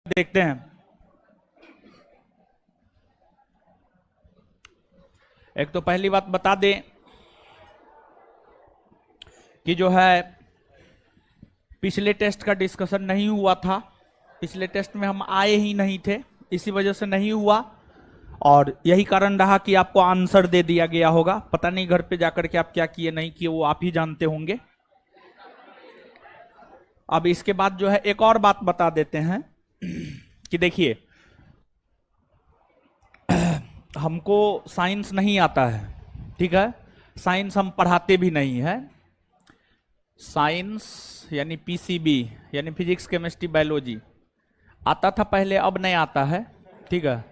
देखते हैं। एक तो पहली बात बता दें कि जो है पिछले टेस्ट का डिस्कशन नहीं हुआ था। पिछले टेस्ट में हम आए ही नहीं थे, इसी वजह से नहीं हुआ और यही कारण रहा कि आपको आंसर दे दिया गया होगा। पता नहीं घर पे जाकर के आप क्या किए नहीं किए, वो आप ही जानते होंगे। अब इसके बाद जो है एक और बात बता देते हैं कि देखिए हमको साइंस नहीं आता है, ठीक है। साइंस हम पढ़ाते भी नहीं है। साइंस यानी पीसीबी यानी फिजिक्स केमिस्ट्री बायोलॉजी आता था पहले, अब नहीं आता है, ठीक है।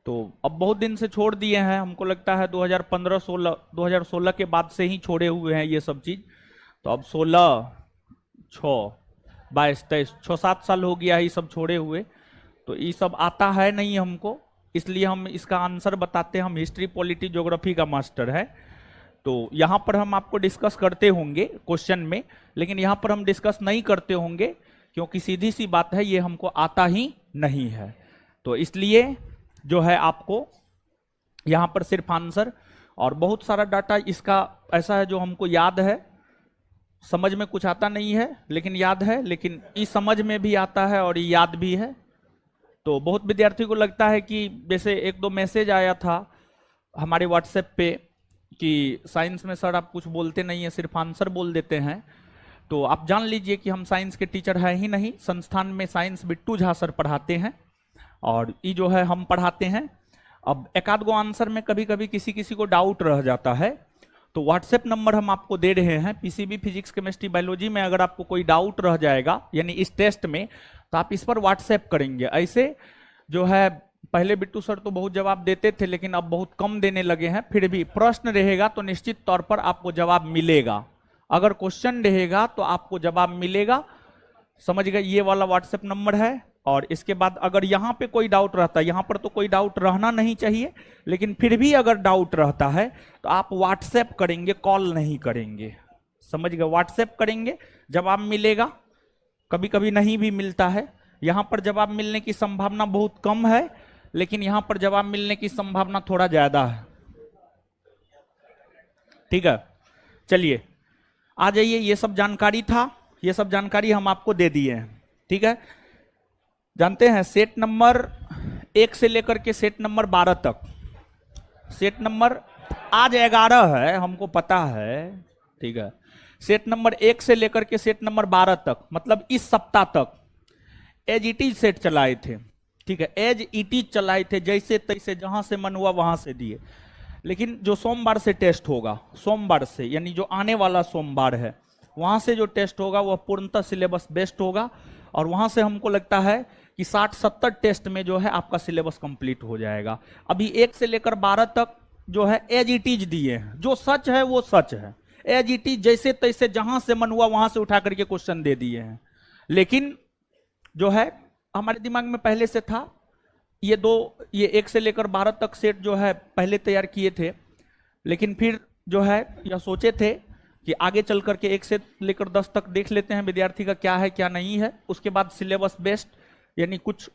तो अब बहुत दिन से छोड़ दिए हैं, हमको लगता है 2016 के बाद से ही छोड़े हुए हैं ये सब चीज। तो अब 16, 6, 22, 23, 6-7 साल हो गया ये सब छोड़े हुए। तो ये सब आता है नहीं हमको, इसलिए हम इसका आंसर बताते हैं। हम हिस्ट्री, पॉलिटी, ज्योग्राफी का मास्टर है, तो यहां पर हम आपको डिस्कस करते होंगे क्वेश्चन में, लेकिन यहां पर हम डिस्कस नहीं करते होंगे क्योंकि सीधी सी बात है ये हमको आता ही नहीं है। तो इसलिए जो है आपको यहां पर सिर्फ आंसर और बहुत सारा डाटा इसका ऐसा है जो हमको याद है, समझ में कुछ आता नहीं है लेकिन याद है, लेकिन इस समझ में भी आता है और याद भी है। तो बहुत विद्यार्थी को लगता है कि जैसे 1-2 मैसेज आया था हमारे व्हाट्सएप पे कि साइंस में सर आप कुछ बोलते नहीं है, सिर्फ आंसर बोल देते हैं। तो आप जान लीजिए कि हम साइंस के टीचर हैं ही नहीं। संस्थान में साइंस बिट्टू झा सर पढ़ाते हैं और ये जो है हम पढ़ाते हैं। अब एक आध गो आंसर में कभी कभी किसी को डाउट रह जाता है, तो व्हाट्सएप नंबर हम आपको दे रहे हैं। पीसीबी, फिजिक्स, केमिस्ट्री, बायोलॉजी में अगर आपको कोई डाउट रह जाएगा यानी इस टेस्ट में, तो आप इस पर व्हाट्सएप करेंगे। ऐसे जो है पहले बिट्टू सर तो बहुत जवाब देते थे लेकिन अब बहुत कम देने लगे हैं। फिर भी प्रश्न रहेगा तो निश्चित तौर पर आपको जवाब मिलेगा। अगर क्वेश्चन रहेगा तो आपको जवाब मिलेगा, समझ गए। ये वाला व्हाट्सएप नंबर है। और इसके बाद अगर यहां पे कोई डाउट रहता है, यहां पर तो कोई डाउट रहना नहीं चाहिए, लेकिन फिर भी अगर डाउट रहता है तो आप व्हाट्सएप करेंगे, कॉल नहीं करेंगे, समझ गए। व्हाट्सएप करेंगे, जवाब मिलेगा। कभी कभी नहीं भी मिलता है। यहां पर जवाब मिलने की संभावना बहुत कम है, लेकिन यहां पर जवाब मिलने की संभावना थोड़ा ज्यादा है, ठीक है। चलिए आ जाइए, ये सब जानकारी था, ये सब जानकारी हम आपको दे दिए हैं, ठीक है। जानते हैं सेट नंबर 1 से लेकर के सेट नंबर 12 तक, सेट नंबर आज 11 है हमको पता है, ठीक है। सेट नंबर 1 से लेकर के सेट नंबर 12 तक, मतलब इस सप्ताह तक एज इट इज सेट चलाए थे, ठीक है। एज इट इज चलाए थे, जैसे तैसे जहां से मन हुआ वहां से दिए। लेकिन जो सोमवार से टेस्ट होगा, सोमवार से यानी जो आने वाला सोमवार है, वहां से जो टेस्ट होगा वह पूर्णतः सिलेबस बेस्ड होगा और वहां से हमको लगता है कि 60-70 टेस्ट में जो है आपका सिलेबस कंप्लीट हो जाएगा। अभी 1 से लेकर 12 तक जो है एज इट इज दिए हैं, जो सच है वो सच है, एज इट इज जैसे तैसे जहां से मन हुआ वहां से उठा करके क्वेश्चन दे दिए हैं। लेकिन जो है हमारे दिमाग में पहले से था, ये 1 से लेकर 12 तक सेट जो है पहले तैयार किए थे, लेकिन फिर जो है यह सोचे थे कि आगे चल करके 1 से लेकर 10 तक देख लेते हैं विद्यार्थी का क्या है क्या नहीं है। उसके बाद सिलेबस बेस्ड यानी कुछ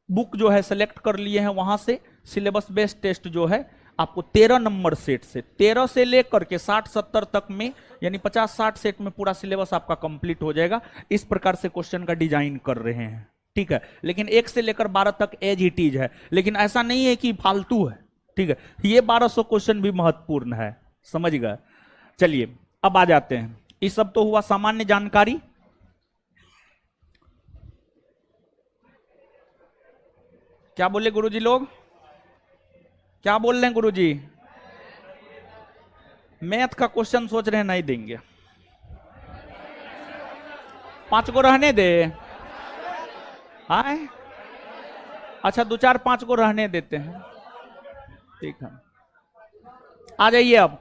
बुक जो है सेलेक्ट कर लिए हैं, वहां से सिलेबस बेस्ड टेस्ट जो है आपको 13 नंबर सेट से 13 से लेकर के 60-70 तक में यानी 50-60 सेट में पूरा सिलेबस आपका कंप्लीट हो जाएगा। इस प्रकार से क्वेश्चन का डिजाइन कर रहे हैं, ठीक है। लेकिन 1 से लेकर 12 तक एज इट इज है, लेकिन ऐसा नहीं है कि फालतू है, ठीक है। ये 1200 क्वेश्चन भी महत्वपूर्ण है, समझ गए। चलिए अब आ जाते हैं, ये सब तो हुआ सामान्य जानकारी। क्या बोले गुरुजी लोग, क्या बोल रहे हैं गुरुजी? मैथ का क्वेश्चन सोच रहे हैं नहीं देंगे, 5 को रहने दे। हाय अच्छा 2-4-5 को रहने देते हैं, ठीक है। आ जाइए, अब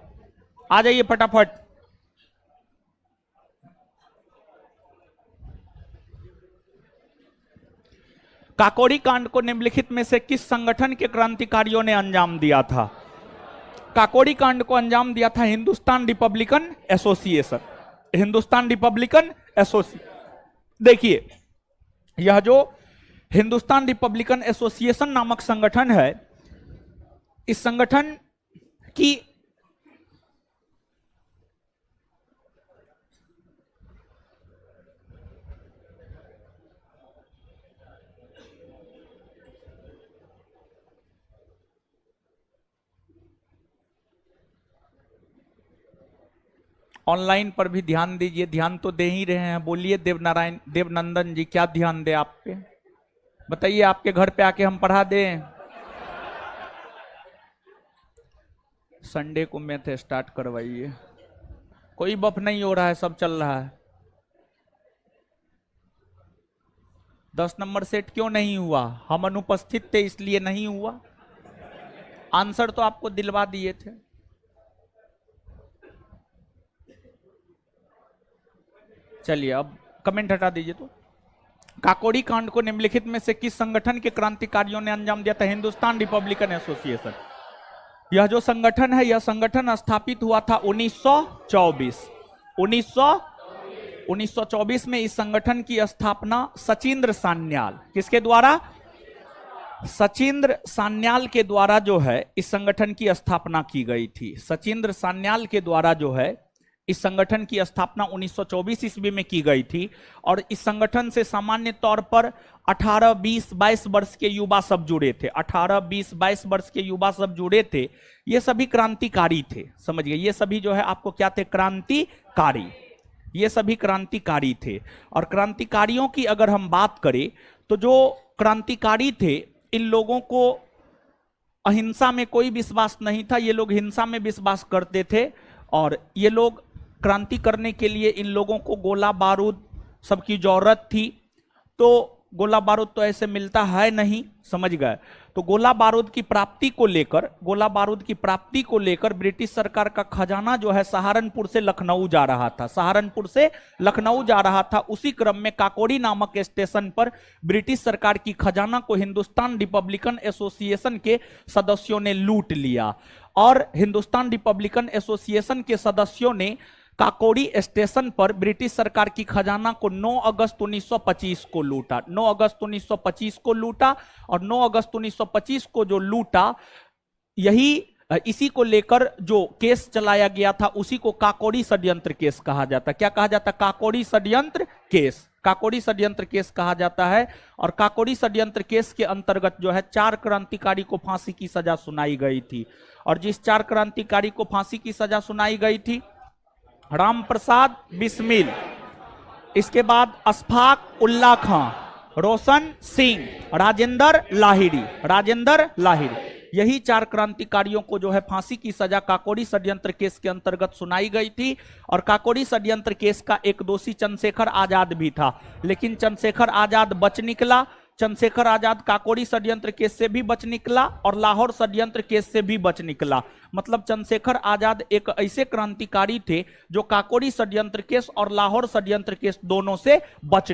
आ जाइए फटाफट। काकोरी कांड को निम्नलिखित में से किस संगठन के क्रांतिकारियों ने अंजाम दिया था? काकोरी कांड को अंजाम दिया था Hindustan Republican association, Hindustan Republican association. देखिए यह जो हिंदुस्तान रिपब्लिकन एसोसिएशन नामक संगठन है। इस संगठन की ऑनलाइन पर भी ध्यान दीजिए, ध्यान तो दे ही रहे हैं। बोलिए देवनारायण देवनंदन जी, क्या ध्यान दे आप पे? बताइए, आपके घर पे आके हम पढ़ा दें? संडे को मैथ स्टार्ट करवाइए। कोई बफ नहीं हो रहा है, सब चल रहा है। 10 नंबर सेट क्यों नहीं हुआ? हम अनुपस्थित थे इसलिए नहीं हुआ। आंसर तो आपको दिलवा दिए थे। चलिए अब कमेंट हटा दीजिए। तो काकोरी कांड को निम्नलिखित में से किस संगठन के क्रांतिकारियों ने अंजाम दिया था? Hindustan Republican association. यह जो संगठन है, यह संगठन स्थापित हुआ था 1924 में। इस संगठन की स्थापना सचिंद्र सान्याल, किसके द्वारा? सचिंद्र सान्याल के द्वारा जो है इस संगठन की स्थापना की गई थी। सचिंद्र सान्याल के द्वारा जो है इस संगठन की स्थापना 1924 ईस्वी में की गई थी। और इस संगठन से सामान्य तौर पर 18, 20, 22 वर्ष के युवा सब जुड़े थे। 18, 20, 22 वर्ष के युवा सब जुड़े थे। ये सभी क्रांतिकारी थे, समझ गए? ये सभी जो है आपको क्या थे? क्रांतिकारी। ये सभी क्रांतिकारी थे। और क्रांतिकारियों की अगर हम बात करें तो जो क्रांतिकारी थे, इन लोगों को अहिंसा में कोई विश्वास नहीं था। ये लोग हिंसा में विश्वास करते थे। और ये लोग क्रांति करने के लिए इन लोगों को गोला बारूद सबकी जरूरत थी। तो गोला बारूद तो ऐसे मिलता है नहीं, समझ गए? तो गोला बारूद की प्राप्ति को लेकर ब्रिटिश सरकार का खजाना जो है सहारनपुर से लखनऊ जा रहा था। उसी क्रम में काकोरी नामक स्टेशन पर ब्रिटिश सरकार की खजाना को हिंदुस्तान रिपब्लिकन एसोसिएशन के सदस्यों ने लूट लिया। और हिंदुस्तान रिपब्लिकन एसोसिएशन के सदस्यों ने काकोरी स्टेशन पर ब्रिटिश सरकार की खजाना को 9 अगस्त 1925 को लूटा। 9 अगस्त 1925 को लूटा। और 9 अगस्त 1925 को जो लूटा, इसी को लेकर जो केस चलाया गया था उसी को काकोरी षड्यंत्र केस कहा जाता। क्या कहा जाता? काकोरी षड्यंत्र केस। काकोरी षड्यंत्र केस कहा जाता है। और काकोरी षड्यंत्र केस के अंतर्गत जो है 4 क्रांतिकारी को फांसी की सजा सुनाई गई थी। और जिस 4 क्रांतिकारी को फांसी की सजा सुनाई गई थी, राम प्रसाद बिस्मिल, इसके बाद अशफाक उल्ला खां, रोशन सिंह, राजेंद्र लाहिड़ी, यही 4 क्रांतिकारियों को जो है फांसी की सजा काकोरी षड्यंत्र केस के अंतर्गत सुनाई गई थी। और काकोरी षड्यंत्र केस का एक दोषी चंद्रशेखर आजाद भी था, लेकिन चंद्रशेखर आजाद बच निकला। चंद्रशेखर आजाद काकोरी षड्यंत्र केस से भी बच निकला और लाहौर षड्यंत्र केस से भी बच निकला। मतलब चंद्रशेखर आजाद एक ऐसे क्रांतिकारी थे जो काकोरी षड्यंत्र केस और लाहौर षड्यंत्र केस दोनों से बच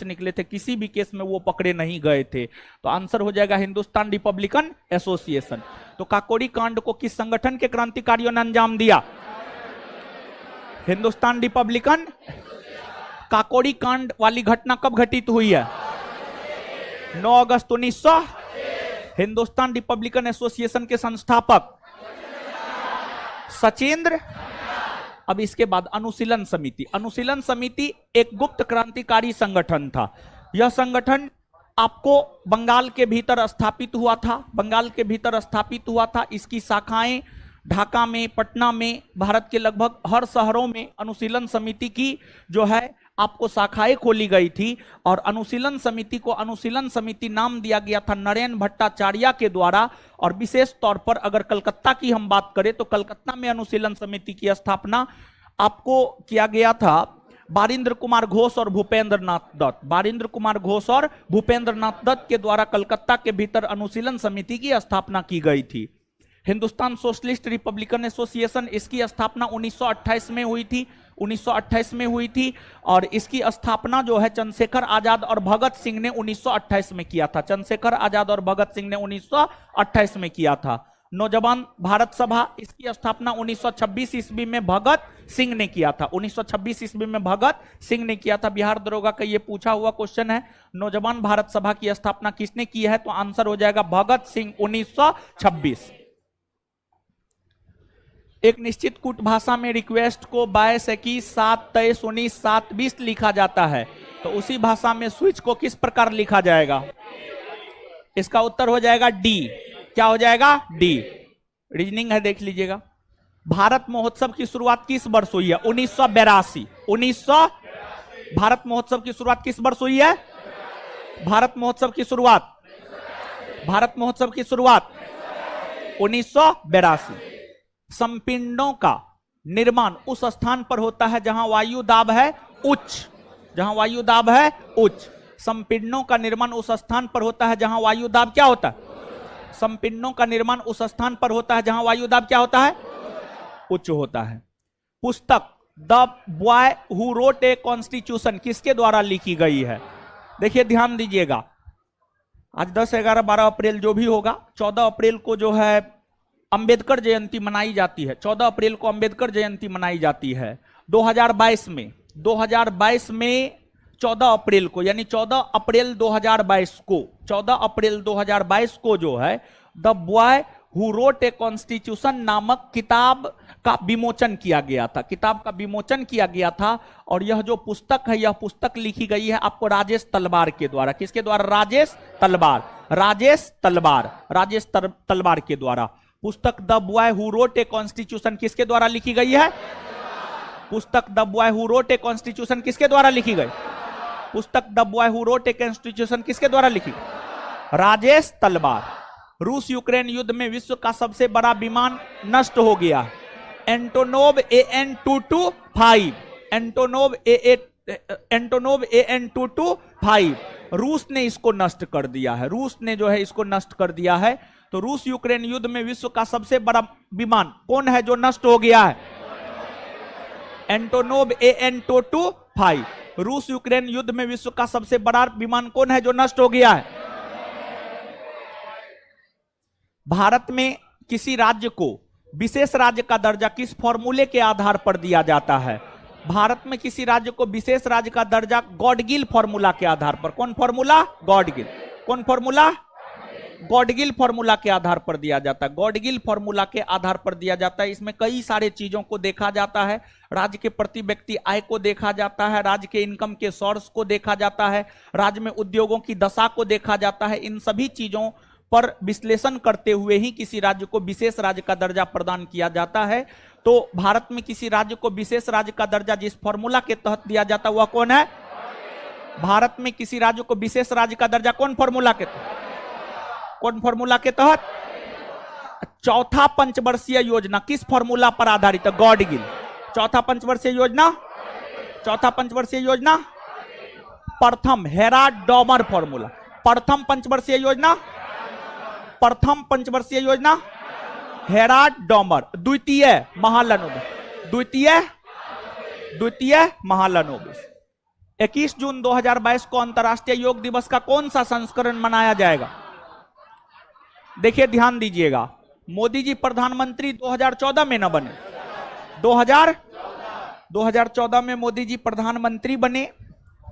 निकले थे। किसी भी केस में वो पकड़े नहीं गए थे। तो आंसर हो जाएगा हिंदुस्तान रिपब्लिकन एसोसिएशन। तो काकोरी कांड को किस संगठन के क्रांतिकारियों ने अंजाम दिया? हिंदुस्तान रिपब्लिकन। काकोरी कांड वाली घटना कब घटित हुई है? 9 अगस्त 1900। हिंदुस्तान रिपब्लिकन एसोसिएशन के संस्थापक सचिंद्र। अब इसके बाद अनुशीलन समिति एक गुप्त क्रांतिकारी संगठन था। यह संगठन आपको बंगाल के भीतर स्थापित हुआ था। इसकी शाखाएं ढाका में, पटना में, भारत के लगभग हर शहरों में अनुशीलन समिति की जो है आपको शाखाएं खोली गई थी। और अनुशीलन समिति को अनुशीलन समिति नाम दिया गया था नरेन भट्टाचार्य के द्वारा। और विशेष तौर पर अगर कलकत्ता की हम बात करें तो कलकत्ता में अनुशीलन समिति की स्थापना आपको किया गया था बारिंद्र कुमार घोष और भूपेंद्र नाथ दत्त के द्वारा कलकत्ता के भीतर अनुशीलन समिति की स्थापना की गई थी। हिंदुस्तान सोशलिस्ट रिपब्लिकन एसोसिएशन, इसकी स्थापना 1928 में हुई थी। और इसकी स्थापना जो है चंद्रशेखर आजाद और भगत सिंह ने 1928 में किया था। नौजवान भारत सभा, इसकी स्थापना 1926 ईस्वी में भगत सिंह ने किया था। 1926 ईस्वी में भगत सिंह ने किया था। बिहार दरोगा का ये पूछा हुआ क्वेश्चन है, नौजवान भारत सभा की स्थापना किसने की है, तो आंसर हो जाएगा भगत सिंह, 1926। एक निश्चित कूट भाषा में रिक्वेस्ट को 22, 21, 7, 23, 19, 7, 20 लिखा जाता है, तो उसी भाषा में स्विच को किस प्रकार लिखा जाएगा? इसका उत्तर हो जाएगा डी। क्या हो जाएगा? डी। रीजनिंग है, देख लीजिएगा। भारत महोत्सव की शुरुआत किस वर्ष हुई है? 1982। भारत महोत्सव की शुरुआत किस वर्ष हुई है? भारत महोत्सव की शुरुआत 1982। संपिंडों का निर्माण उस स्थान पर होता है जहां वायु दाब है उच्च, जहां वायु दाब है उच्च। संपिंडों का निर्माण उस स्थान पर होता है जहां वायु दाब क्या होता है? संपिंडों का निर्माण उस स्थान पर होता है जहां वायु दाब क्या होता है? उच्च होता है। पुस्तक the boy who wrote a constitution किसके द्वारा लिखी गई है? देखिए ध्यान दीजिएगा, आज 10, 11, 12 अप्रैल जो भी होगा, 14 अप्रैल को जो है अंबेडकर जयंती मनाई जाती है। 14 अप्रैल को अंबेडकर जयंती मनाई जाती है। 2022 में 14 अप्रैल को, यानी 14 अप्रैल 2022 को जो है the boy who wrote a constitution नामक किताब का विमोचन किया गया था। और यह जो पुस्तक है, यह पुस्तक लिखी गई है आपको राजेश तलवार के द्वारा। किसके द्वारा? राजेश तलवार के द्वारा। पुस्तक the boy who wrote a constitution किसके द्वारा लिखी गई है? पुस्तक the boy who wrote a constitution किसके द्वारा लिखी गई? पुस्तक the boy who wrote a constitution किसके द्वारा लिखी? राजेश तलवार। रूस यूक्रेन युद्ध में विश्व का सबसे बड़ा विमान नष्ट हो गया। Antonov AN-225। एंटोनोव AN-225 रूस ने इसको नष्ट कर दिया है। रूस ने जो है इसको नष्ट कर दिया है। तो रूस यूक्रेन युद्ध में विश्व का सबसे बड़ा विमान कौन है जो नष्ट हो गया है? Antonov AN-225। रूस यूक्रेन युद्ध में विश्व का सबसे बड़ा विमान कौन है जो नष्ट हो गया है? भारत में किसी राज्य को विशेष राज्य का दर्जा किस फॉर्मूले के आधार पर दिया जाता है? भारत में किसी राज्य को विशेष राज्य का दर्जा गॉडगिल फॉर्मूला के आधार पर। कौन फॉर्मूला? गॉडगिल। कौन फॉर्मूला? गॉडगिल फॉर्मूला के आधार पर दिया जाता है। गॉडगिल फॉर्मूला के आधार पर दिया जाता है। इसमें कई सारे चीजों को देखा जाता है। राज्य के प्रति व्यक्ति आय को देखा जाता है, राज्य के इनकम के सोर्स को देखा जाता है, राज्य में उद्योगों की दशा को देखा जाता है। इन सभी चीजों पर विश्लेषण करते हुए ही किसी राज्य को विशेष राज्य का दर्जा प्रदान किया जाता है। तो भारत में किसी राज्य को विशेष राज्य का दर्जा जिस फॉर्मूला के तहत दिया जाता है वह कौन है? भारत में किसी राज्य को विशेष राज्य का दर्जा कौन फॉर्मूला के तहत? कौन फॉर्मूला के तहत? चौथा पंचवर्षीय योजना किस फॉर्मूला पर आधारित है? गॉडगिल। चौथा पंचवर्षीय योजना प्रथम हेराड-डॉमर फॉर्मूला। प्रथम पंचवर्षीय योजना हेराड-डॉमर। द्वितीय महालनोबिस। 21 जून 2022 को अंतर्राष्ट्रीय योग दिवस का कौन सा संस्करण मनाया जाएगा? देखिए ध्यान दीजिएगा, मोदी जी प्रधानमंत्री 2014 में न बने। 2014 में मोदी जी प्रधानमंत्री बने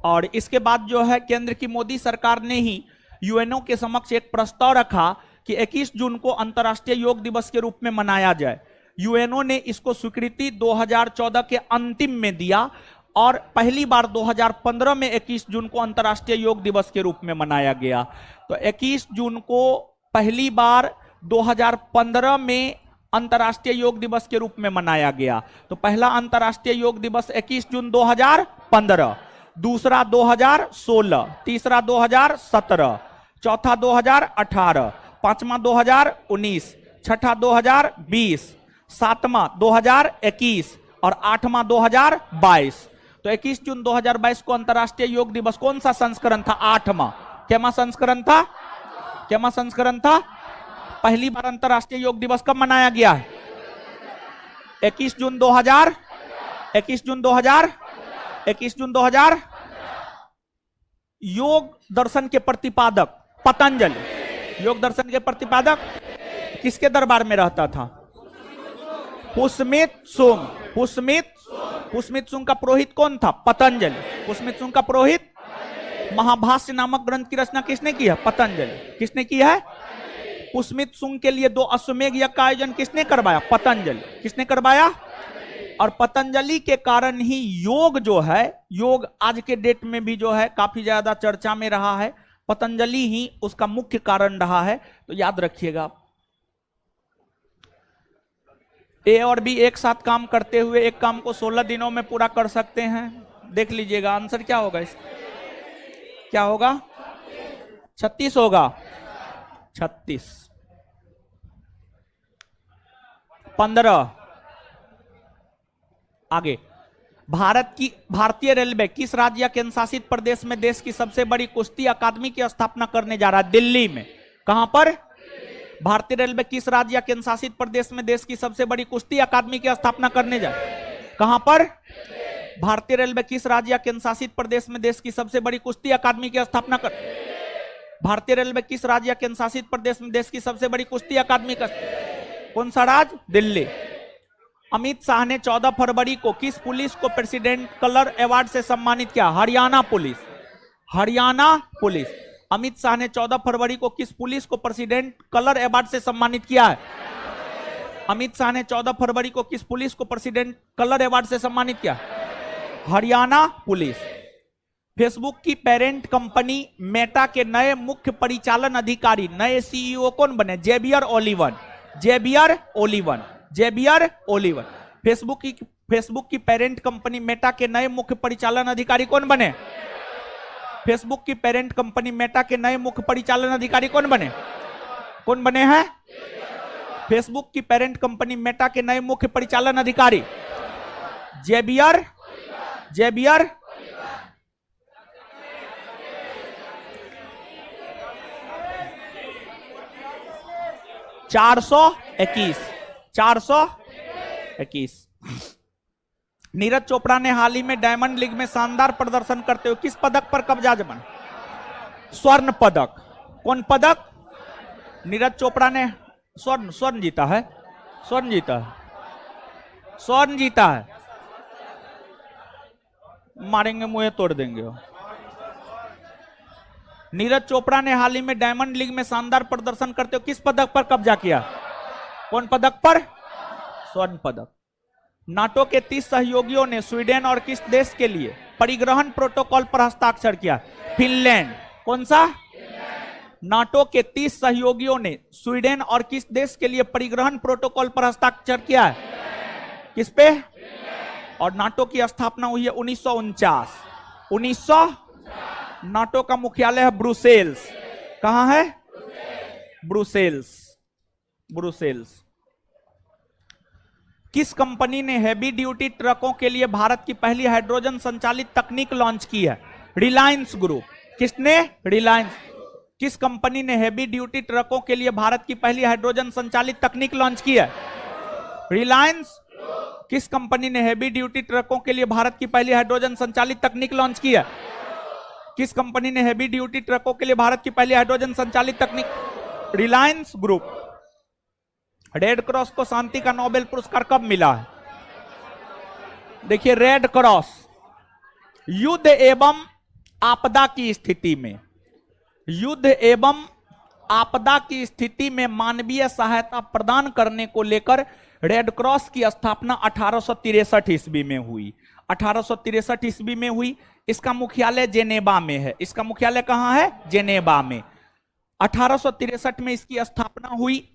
और इसके बाद जो है केंद्र की मोदी सरकार ने ही यूएनओ के समक्ष एक प्रस्ताव रखा कि 21 जून को अंतर्राष्ट्रीय योग दिवस के रूप में मनाया जाए। यूएनओ ने इसको स्वीकृति 2014 के अंतिम में दिया और पहली बार 2015 में 21 जून को अंतर्राष्ट्रीय योग दिवस के रूप में मनाया गया। तो 21 जून को पहली बार 2015 में अंतर्राष्ट्रीय योग दिवस के रूप में मनाया गया। तो पहला अंतर्राष्ट्रीय योग दिवस 21 जून 2015, दूसरा 2016, तीसरा 2017, चौथा 2018, पांचवा 2019, छठा 2020, सातवां 2021 और आठवां 2022। तो 21 जून 2022 को अंतर्राष्ट्रीय योग दिवस कौन सा संस्करण था? आठवां। क्या संस्करण था? पहली बार अंतर्राष्ट्रीय योग दिवस कब मनाया गया है? 21 जून 2000। योग दर्शन के प्रतिपादक किसके दरबार में रहता था? पुष्मित सुंग। पुष्मित सुंग का पुरोहित कौन था? पतंजलि। पुष्मित सुंग का पुरोहित। महाभाष्य नामक ग्रंथ की रचना किसने की है? पतंजलि। किसने की है? पुष्मित सुंग के लिए 2 अश्वमेध यज्ञ का आयोजन किसने करवाया? पतंजलि। किसने करवाया? और पतंजलि के कारण ही योग जो है, योग आज के डेट में भी जो है काफी ज्यादा चर्चा में रहा है। पतंजलि ही उसका मुख्य कारण रहा है। तो याद रखिएगा, ए और बी एक साथ काम करते हुए एक काम को 16 दिनों में पूरा कर सकते हैं। देख लीजिएगा आंसर क्या होगा इसका? क्या होगा? 36 होगा। 36। 15 आगे। भारतीय रेलवे किस राज्य या केंद्र शासित प्रदेश में देश की सबसे बड़ी कुश्ती अकादमी की स्थापना करने जा रहा है? दिल्ली में। कहां पर? भारतीय रेलवे किस राज्य या केंद्र शासित प्रदेश में देश की सबसे बड़ी कुश्ती अकादमी की स्थापना करने जा रहा है? कहां पर? भारतीय रेलवे किस राज्य या केंद्र शासित प्रदेश में देश की सबसे बड़ी कुश्ती अकादमी की स्थापना कर भारतीय रेलवे किस राज्य या केंद्र शासित प्रदेश में देश की सबसे बड़ी कुश्ती अकादमी का कौन सा राज्य? दिल्ली। अमित शाह ने 14 फरवरी को किस पुलिस को प्रेसिडेंट कलर अवार्ड से सम्मानित किया? हरियाणा पुलिस। हरियाणा पुलिस। अमित शाह ने 14 फरवरी को किस पुलिस को प्रेसिडेंट कलर अवार्ड से सम्मानित किया है? अमित शाह ने 14 फरवरी को किस पुलिस को प्रेसिडेंट कलर अवार्ड से सम्मानित किया? हरियाणा पुलिस। फेसबुक की पेरेंट कंपनी मेटा के नए मुख्य परिचालन अधिकारी, नए सीईओ कौन बने? Javier Olivan. Javier Olivan. Javier Olivan. Facebook की पेरेंट कंपनी मेटा के नए मुख्य परिचालन अधिकारी कौन बने? फेसबुक की पेरेंट कंपनी मेटा के नए मुख्य परिचालन अधिकारी कौन बने? कौन बने हैं? फेसबुक की पेरेंट कंपनी मेटा के नए मुख्य परिचालन अधिकारी जेवियर 421। नीरज चोपड़ा ने हाल ही में डायमंड लीग में शानदार प्रदर्शन करते हुए किस पदक पर कब्जा जमाया? स्वर्ण पदक। कौन पदक? नीरज चोपड़ा ने स्वर्ण जीता है। स्वर्ण जीता है। मारेंगे मुंह तोड़ देंगे। नीरज चोपड़ा ने हाल ही में डायमंड लीग में शानदार प्रदर्शन करते हुए किस पदक पर कब्जा किया? कौन पदक पर? स्वर्ण पदक। नाटो के 30 सहयोगियों ने स्वीडन और किस देश के लिए परिग्रहण प्रोटोकॉल पर हस्ताक्षर किया? फिनलैंड। कौन सा? नाटो के 30 सहयोगियों ने स्वीडन और किस देश के लिए परिग्रहण प्रोटोकॉल पर हस्ताक्षर किया है? किस पे? और नाटो की स्थापना हुई है 1949। नाटो का मुख्यालय है ब्रुसेल्स। कहां है? ब्रुसेल्स। किस कंपनी ने हैवी ड्यूटी ट्रकों के लिए भारत की पहली हाइड्रोजन संचालित तकनीक लॉन्च की है? रिलायंस ग्रुप। किसने? रिलायंस। किस कंपनी ने हैवी ड्यूटी ट्रकों के लिए भारत की पहली हाइड्रोजन संचालित तकनीक लॉन्च की है? रिलायंस। किस कंपनी ने हैवी ड्यूटी ट्रकों के लिए भारत की पहली हाइड्रोजन संचालित तकनीक लॉन्च की है? किस कंपनी ने हैवी ड्यूटी ट्रकों के लिए भारत की पहली हाइड्रोजन संचालित तकनीक? रिलायंस ग्रुप। रेड क्रॉस को शांति का नोबेल पुरस्कार कब मिला है? देखिए, रेड क्रॉस युद्ध एवं आपदा की स्थिति में मानवीय सहायता प्रदान करने को लेकर रेड क्रॉस की स्थापना 1863 ईस्वी में हुई। 1863 ईस्वी में हुई। इसका मुख्यालय जेनेवा में है। इसका मुख्यालय कहां है? जेनेवा में। 1863 में इसकी स्थापना हुई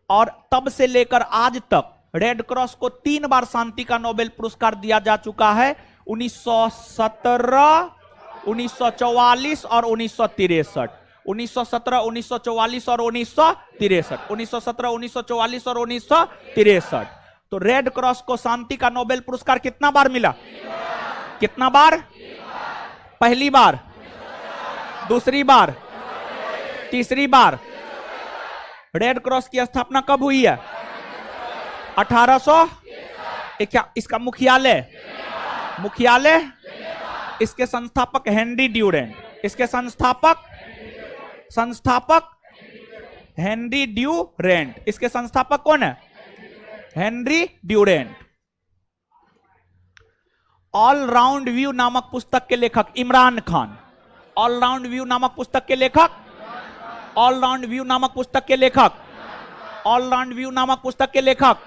और तब से लेकर आज तक रेड क्रॉस को 3 बार शांति का नोबेल पुरस्कार दिया जा चुका है। 1917, 1944 और 1963। 1917, 1944 और 1963। 1917, 1944 और 1963। तो रेड क्रॉस को शांति का नोबेल पुरस्कार कितना बार मिला? कितना बार? पहली बार, दूसरी बार, तीसरी बार। रेड क्रॉस की स्थापना कब हुई है? 1800। इसका मुख्यालय इसके संस्थापक हेनरी ड्यूरेंट। इसके संस्थापक हेनरी ड्यूरेंट। इसके संस्थापक कौन है? Henry Durant. All round view नामक पुस्तक के लेखक Imran Khan. All round view नामक पुस्तक के लेखक, ऑल राउंड व्यू नामक पुस्तक के लेखक, ऑल राउंड व्यू नामक पुस्तक के लेखक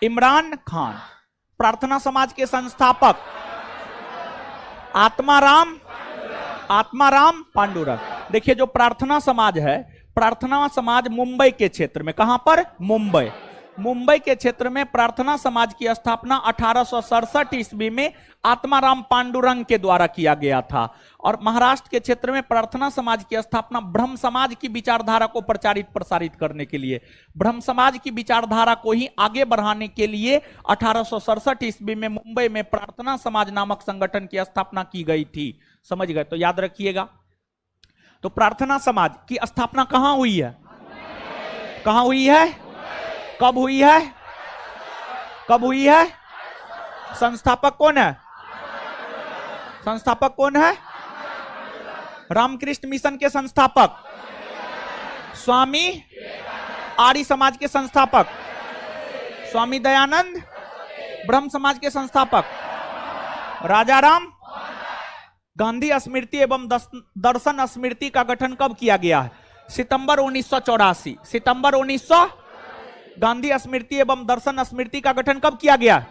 इमरान खान। प्रार्थना समाज के संस्थापक आत्माराम पांडुरंग। देखिए जो प्रार्थना समाज है, प्रार्थना समाज मुंबई के क्षेत्र में, कहां पर? मुंबई के क्षेत्र में प्रार्थना समाज की स्थापना 1867 ईस्वी में आत्माराम पांडुरंग के द्वारा किया गया था। और महाराष्ट्र के क्षेत्र में प्रार्थना समाज की स्थापना ब्रह्म समाज की विचारधारा को प्रसारित करने के लिए, ब्रह्म समाज की विचारधारा को ही आगे बढ़ाने के लिए 1867 ईस्वी में मुंबई में प्रार्थना समाज नामक संगठन की स्थापना की गई थी। समझ गए? तो याद रखिएगा। तो प्रार्थना समाज की स्थापना कहां हुई है? कहां हुई है? कब हुई है? कब हुई है? संस्थापक कौन है? संस्थापक कौन है? रामकृष्ण मिशन के संस्थापक स्वामी, आर्य समाज के संस्थापक स्वामी दयानंद, ब्रह्म समाज के संस्थापक राजाराम। गांधी स्मृति एवं दर्शन स्मृति का गठन कब किया गया है? सितंबर 1984। सितंबर 1900। गांधी स्मृति एवं दर्शन स्मृति का गठन कब किया गया?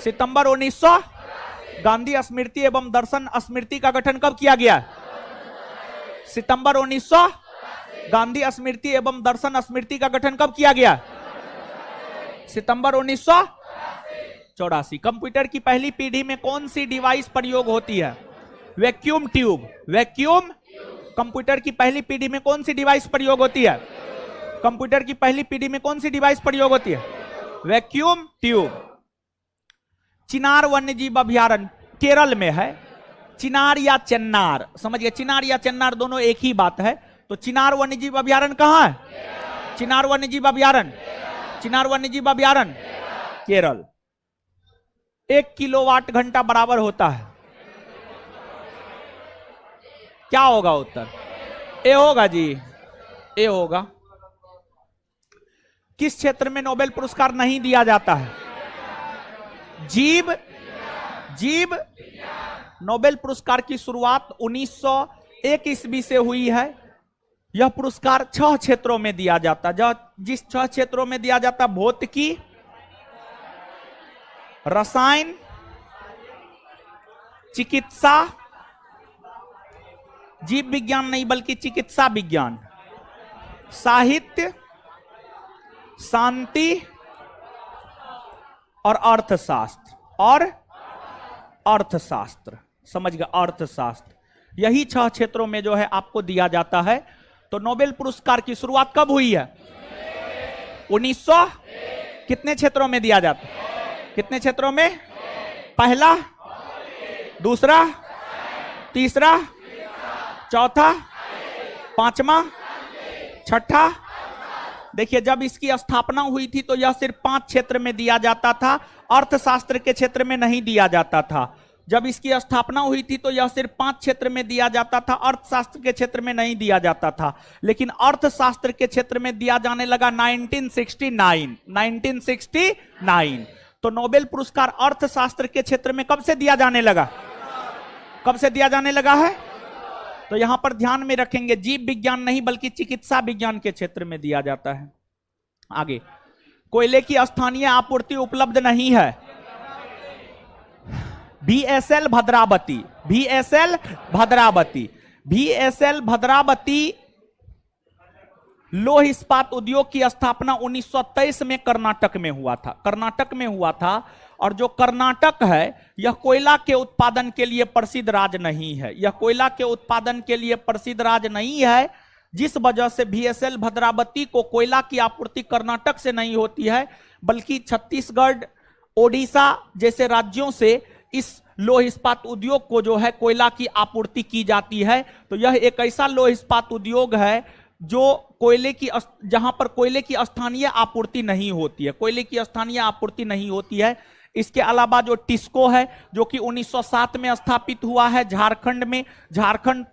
सितंबर 1900। गांधी स्मृति एवं दर्शन स्मृति का गठन कब किया गया? सितंबर 1900। गांधी स्मृति एवं दर्शन स्मृति का गठन कब किया गया? सितंबर 1984। कंप्यूटर की पहली पीढ़ी में कौन सी डिवाइस प्रयोग होती है? Vacuum tube. वैक्यूम। कंप्यूटर की पहली पीढ़ी में कौन सी डिवाइस प्रयोग होती है? कंप्यूटर की पहली पीढ़ी में कौन सी डिवाइस प्रयोग होती है? Vacuum tube. चिनार वन्यजीव अभयारण्य केरल में है। चिनार या चेन्नार, समझिए, चिनार या चेन्नार दोनों एक ही बात है। तो चिनार वन्यजीव अभयारण्य कहां है? चिनार वन्यजीव अभयारण्य, चिनार वन्यजीव अभयारण्य केरल। 1 किलोवाट घंटा बराबर होता है, क्या होगा उत्तर? ए होगा जी, ए होगा। किस क्षेत्र में नोबेल पुरस्कार नहीं दिया जाता है? जीव। नोबेल पुरस्कार की शुरुआत 1901 ईस्वी से हुई है। यह पुरस्कार 6 क्षेत्रों में दिया जाता है। जिस 6 क्षेत्रों में दिया जाता, भौतिकी, रसायन, चिकित्सा, जीव विज्ञान नहीं बल्कि चिकित्सा विज्ञान, साहित्य, शांति और अर्थशास्त्र। समझ गए? अर्थशास्त्र। यही 6 क्षेत्रों में जो है आपको दिया जाता है। तो नोबेल पुरस्कार की शुरुआत कब हुई है? 1900। कितने क्षेत्रों में दिया जाता है? कितने क्षेत्रों में? पहला, दूसरा, तीसरा, चौथा, पांचवा, छठा। देखिए जब इसकी स्थापना हुई थी तो यह सिर्फ 5 क्षेत्र में दिया जाता था, अर्थशास्त्र के क्षेत्र में नहीं दिया जाता था। जब इसकी स्थापना हुई थी तो यह सिर्फ 5 क्षेत्र में दिया जाता था, अर्थशास्त्र के क्षेत्र में नहीं दिया जाता था। लेकिन अर्थशास्त्र के क्षेत्र में दिया जाने लगा 1969। तो नोबेल पुरस्कार अर्थशास्त्र के क्षेत्र में कब से दिया जाने लगा? कब से दिया जाने लगा है? तो यहां पर ध्यान में रखेंगे, जीव विज्ञान नहीं बल्कि चिकित्सा विज्ञान के क्षेत्र में दिया जाता है। आगे, कोयले की स्थानीय आपूर्ति उपलब्ध नहीं है। VSL भद्रावती। VSL भद्रावती लौह इस्पात उद्योग की स्थापना 1923 में कर्नाटक में हुआ था। और जो कर्नाटक है यह कोयला के उत्पादन के लिए प्रसिद्ध राज्य नहीं है। जिस वजह से VSL भद्रावती को कोयला की आपूर्ति कर्नाटक से नहीं होती है बल्कि छत्तीसगढ़, ओडिशा जैसे राज्यों से इस लौह इस्पात उद्योग को जो है कोयला की आपूर्ति की जाती है। तो यह एक ऐसा लौह इस्पात उद्योग है जो जहां पर कोयले की स्थानीय आपूर्ति नहीं होती है। इसके अलावा जो टिस्को है जो कि 1907 में स्थापित हुआ है झारखंड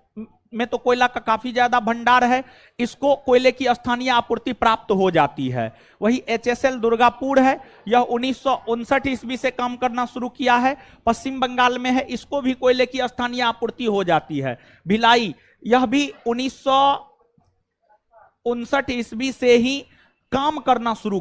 में तो कोयला का काफी ज्यादा भंडार है, इसको कोयले की स्थानीय आपूर्ति प्राप्त हो जाती है। वही HSL दुर्गापुर है, यह 1959 ईस्वी से काम करना शुरू किया है, पश्चिम बंगाल में है, इसको भी कोयले की स्थानीय आपूर्ति हो जाती है। भिलाई, यह भी 1959 ईस्वी से ही काम करना शुरू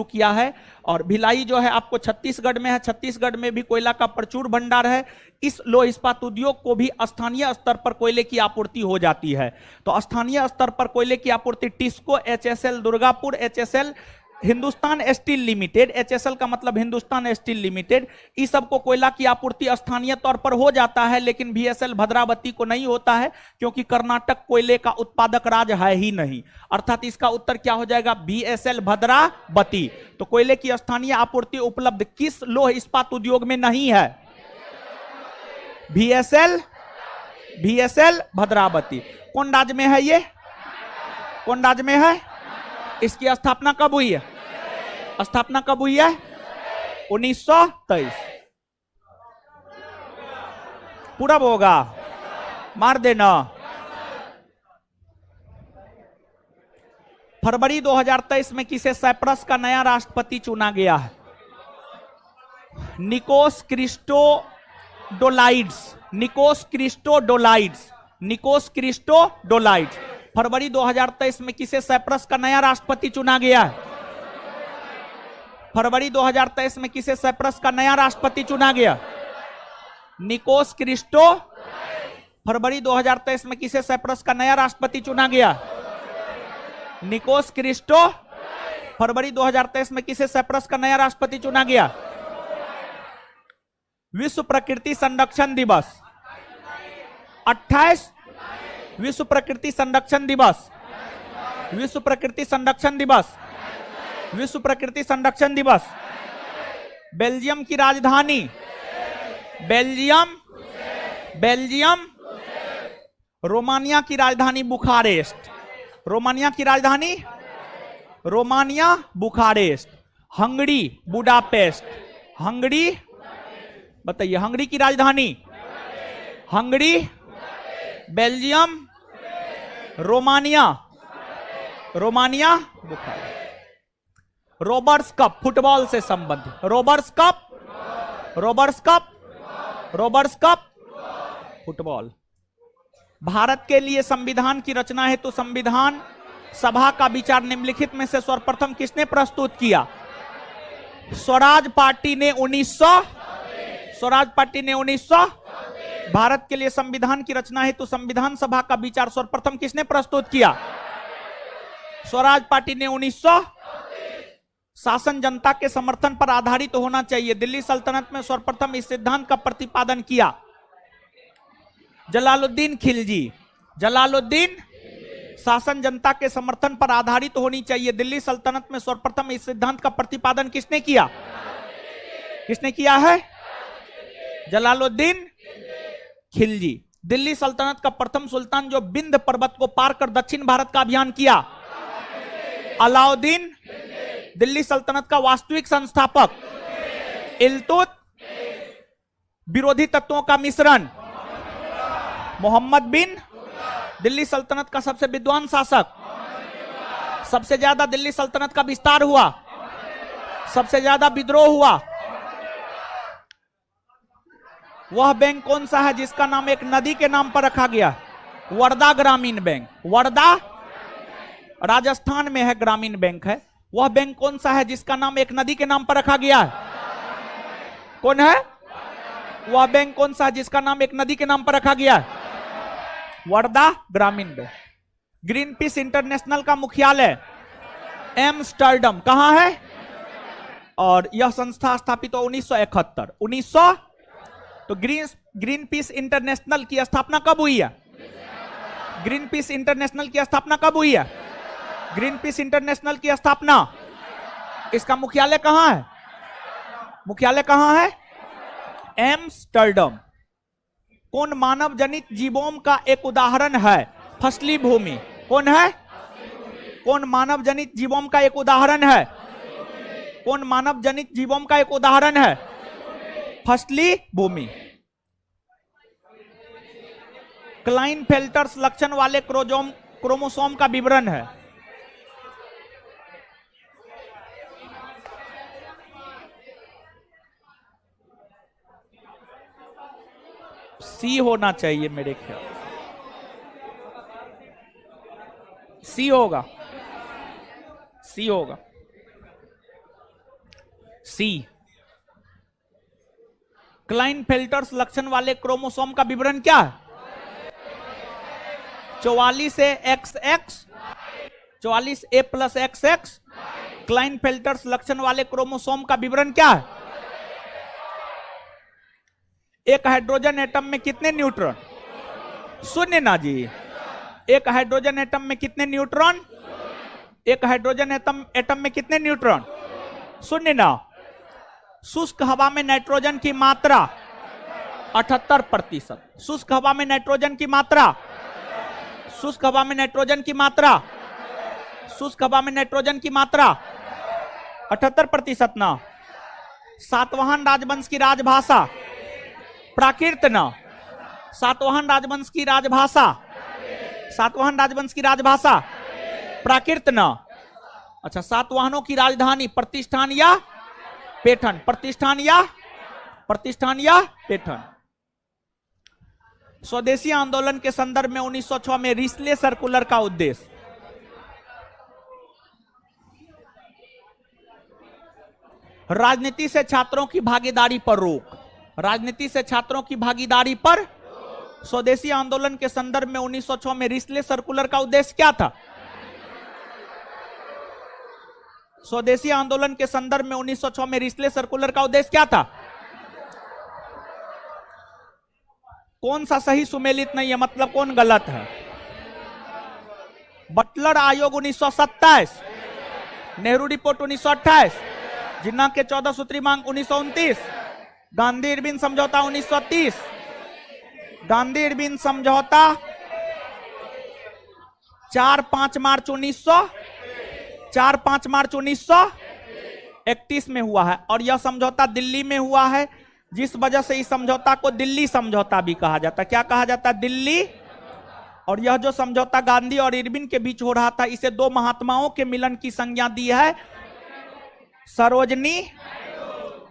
किया है। और भिलाई जो है आपको छत्तीसगढ़ में है, छत्तीसगढ़ में भी कोयला का प्रचुर भंडार है। इस लौह इस्पात उद्योग को भी स्थानीय स्तर पर कोयले की आपूर्ति हो जाती है। तो स्थानीय स्तर पर कोयले की आपूर्ति TISCO, HSL Durgapur, HSL Hindustan steel limited, HSL का मतलब हिंदुस्तान स्टील लिमिटेड, इस सब को कोयला की आपूर्ति स्थानीय तौर पर हो जाता है, लेकिन VSL भद्रावती को नहीं होता है, क्योंकि कर्नाटक कोयले का उत्पादक राज्य है ही नहीं। अर्थात इसका उत्तर क्या हो जाएगा, VSL भद्रावती। तो कोयले की स्थानीय आपूर्ति उपलब्ध किस लौह इस्पात उद्योग में नहीं है, VSL भद्रावती। कौन राज्य में है ये, कौन राज्य में है, इसकी स्थापना कब हुई है, स्थापना कब हुई है, 1923। पूरा होगा, मार देना। फरवरी 2023 में किसे साइप्रस का नया राष्ट्रपति चुना गया है, निकोस क्रिस्टोडोलाइड्स। फरवरी 2023 में किसे साइप्रस का नया राष्ट्रपति चुना गया है, फरवरी 2023 में किसे साइप्रस का नया राष्ट्रपति चुना गया, निकोस क्रिस्टो। फरवरी 2023 में किसे साइप्रस का नया राष्ट्रपति चुना गया, निकोस क्रिस्टो। फरवरी 2023 में किसे साइप्रस का नया राष्ट्रपति चुना गया। विश्व प्रकृति संरक्षण दिवस 28, विश्व प्रकृति संरक्षण दिवस, विश्व प्रकृति संरक्षण दिवस, विश्व प्रकृति संरक्षण दिवस। बेल्जियम की राजधानी, बेल्जियम। रोमानिया की राजधानी बुखारेस्ट, रोमानिया की राजधानी, Romania Bucharest. Hungary Budapest, Hungary, बताइए हंगरी की राजधानी, Hungary, Belgium, Romania, Romania Bucharest. Roberts cup football से संबंधित, रोबर्ट्स कप फुटबॉल। भारत के लिए संविधान की रचना हेतु संविधान सभा का विचार निम्नलिखित में से सर्वप्रथम किसने प्रस्तुत किया। स्वराज पार्टी ने 1900 भारत के लिए संविधान की रचना हेतु संविधान सभा का विचार सर्वप्रथम किसने प्रस्तुत किया, स्वराज पार्टी ने 1900। शासन जनता के समर्थन पर आधारित होना चाहिए, दिल्ली सल्तनत में सर्वप्रथम इस सिद्धांत का प्रतिपादन किया जलालुद्दीन खिलजी। जलालुद्दीन, शासन जनता के समर्थन पर आधारित होनी चाहिए, दिल्ली सल्तनत में सर्वप्रथम इस सिद्धांत का प्रतिपादन किसने किया, किसने किया है, जलालुद्दीन खिलजी। दिल्ली सल्तनत का प्रथम सुल्तान जो बिंद पर्वत को पार कर दक्षिण भारत का अभियान किया, अलाउद्दीन। दिल्ली सल्तनत का वास्तविक संस्थापक इल्तुत। विरोधी तत्वों का मिश्रण मोहम्मद बिन। दिल्ली सल्तनत का सबसे विद्वान शासक, सबसे ज्यादा दिल्ली सल्तनत का विस्तार हुआ, सबसे ज्यादा विद्रोह हुआ। वह बैंक कौन सा है जिसका नाम एक नदी के नाम पर रखा गया, वर्धा ग्रामीण बैंक। वर्धा राजस्थान में है, ग्रामीण बैंक है। वह बैंक कौन सा है जिसका नाम एक नदी के नाम पर रखा गया है, कौन है वह बैंक, कौन सा है जिसका नाम एक नदी के नाम पर रखा गया है, वर्धा ग्रामीण बैंक। ग्रीन पीस इंटरनेशनल का मुख्यालय एम्स्टर्डम कहां है, और यह संस्था स्थापित हो 1971। तो ग्रीन पीस इंटरनेशनल की स्थापना कब हुई है, ग्रीन पीस इंटरनेशनल की स्थापना कब हुई है, ग्रीन पीस इंटरनेशनल की स्थापना, इसका मुख्यालय कहां है, मुख्यालय कहां है, एम्स्टर्डम। कौन मानव जनित जीवों का एक उदाहरण है, फसली भूमि। कौन है, कौन मानव जनित जीवों का एक उदाहरण है, कौन मानव जनित जीवों का एक उदाहरण है, फसली भूमि। क्लाइनफेल्टर्स लक्षण वाले क्रोमोसोम का विवरण है। सी होना चाहिए मेरे ख्याल, सी होगा, सी होगा, सी। क्लाइनफेल्टर्स लक्षण वाले क्रोमोसोम का विवरण क्या है? 44 ए XX, 44 A प्लस XX। क्लाइनफेल्टर्स लक्षण वाले क्रोमोसोम का विवरण क्या है? एक हाइड्रोजन एटम में कितने न्यूट्रॉन? शून्य ना जी। एक हाइड्रोजन एटम में कितने न्यूट्रॉन? एक हाइड्रोजन एटम में कितने न्यूट्रॉन? शून्य ना। शुष्क हवा में नाइट्रोजन की मात्रा 78%। शुष्क हवा में नाइट्रोजन की मात्रा, शुष्क हवा में नाइट्रोजन की मात्रा, शुष्क हवा में नाइट्रोजन की मात्रा 78% ना। सातवाहन राजवंश की राजभाषा प्राकृत ना। सातवाहन राजवंश की राजभाषा, सातवाहन राजवंश की राजभाषा प्राकृत ना। अच्छा, सातवाहनों की राजधानी प्रतिष्ठान या पैठन? प्रतिष्ठान या पैठन। स्वदेशी आंदोलन के संदर्भ में 1906 में रिस्ले सर्कुलर का उद्देश्य? राजनीति से छात्रों की भागीदारी पर रोक। राजनीति से छात्रों की भागीदारी पर। स्वदेशी आंदोलन के संदर्भ में 1906 में रिस्ले सर्कुलर का उद्देश्य क्या था? स्वदेशी आंदोलन के संदर्भ में 1906 में रिस्ले सर्कुलर का उद्देश्य क्या था? कौन सा सही सुमेलित नहीं है, मतलब कौन गलत है? बटलर आयोग 1927, नेहरू रिपोर्ट 1928, जिन्ना के 14 सूत्री मांग 1929, गांधी इरविन समझौता 1930, गांधी इरविन समझौता 4-5 मार्च 1931 में हुआ है। और यह समझौता दिल्ली में हुआ है, जिस वजह से इस समझौता को दिल्ली समझौता भी कहा जाता है। क्या कहा जाता है? दिल्ली। और यह जो समझौता गांधी और इरविन के बीच हो रहा था, इसे दो महात्माओं के मिलन की संज्ञा दी है सरोजनी।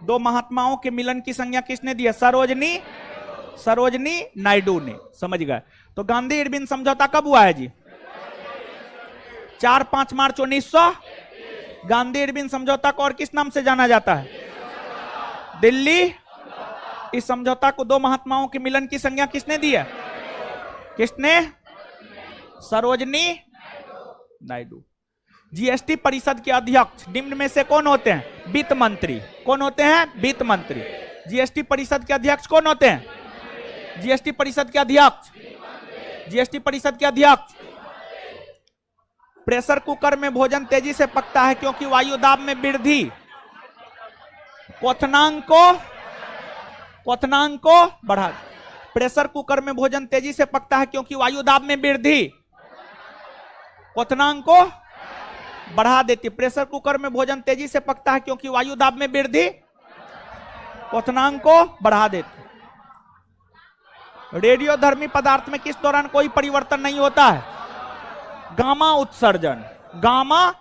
दो महात्माओं के मिलन की संज्ञा किसने दी है? सरोजनी नायडू ने। समझ गए? तो गांधी इरविन समझौता कब हुआ है जी? 4-5 मार्च 1900। गांधी इरविन समझौता को और किस नाम से जाना जाता है? दिल्ली। इस समझौता को दो महात्माओं के मिलन की संज्ञा किसने दी है? किसने? सरोजनी नायडू। जीएसटी परिषद के अध्यक्ष निम्न में से कौन होते हैं? वित्त मंत्री। कौन होते हैं? वित्त मंत्री। जीएसटी परिषद के अध्यक्ष कौन होते हैं? जीएसटी परिषद के अध्यक्ष, जीएसटी परिषद के अध्यक्ष। प्रेशर कुकर में भोजन तेजी से पकता है क्योंकि वायु दाब में वृद्धि। क्वथनांक को बढ़ा। प्रेशर कुकर में भोजन तेजी से पकता है क्योंकि वायु दाब में वृद्धि क्वथनांक को बढ़ा देती। प्रेशर कुकर में भोजन तेजी से पकता है क्योंकि वायु दाब में वृद्धि क्वथनांक को बढ़ा देती। रेडियोधर्मी पदार्थ में किस दौरान कोई परिवर्तन नहीं होता है? गामा उत्सर्जन। गामा।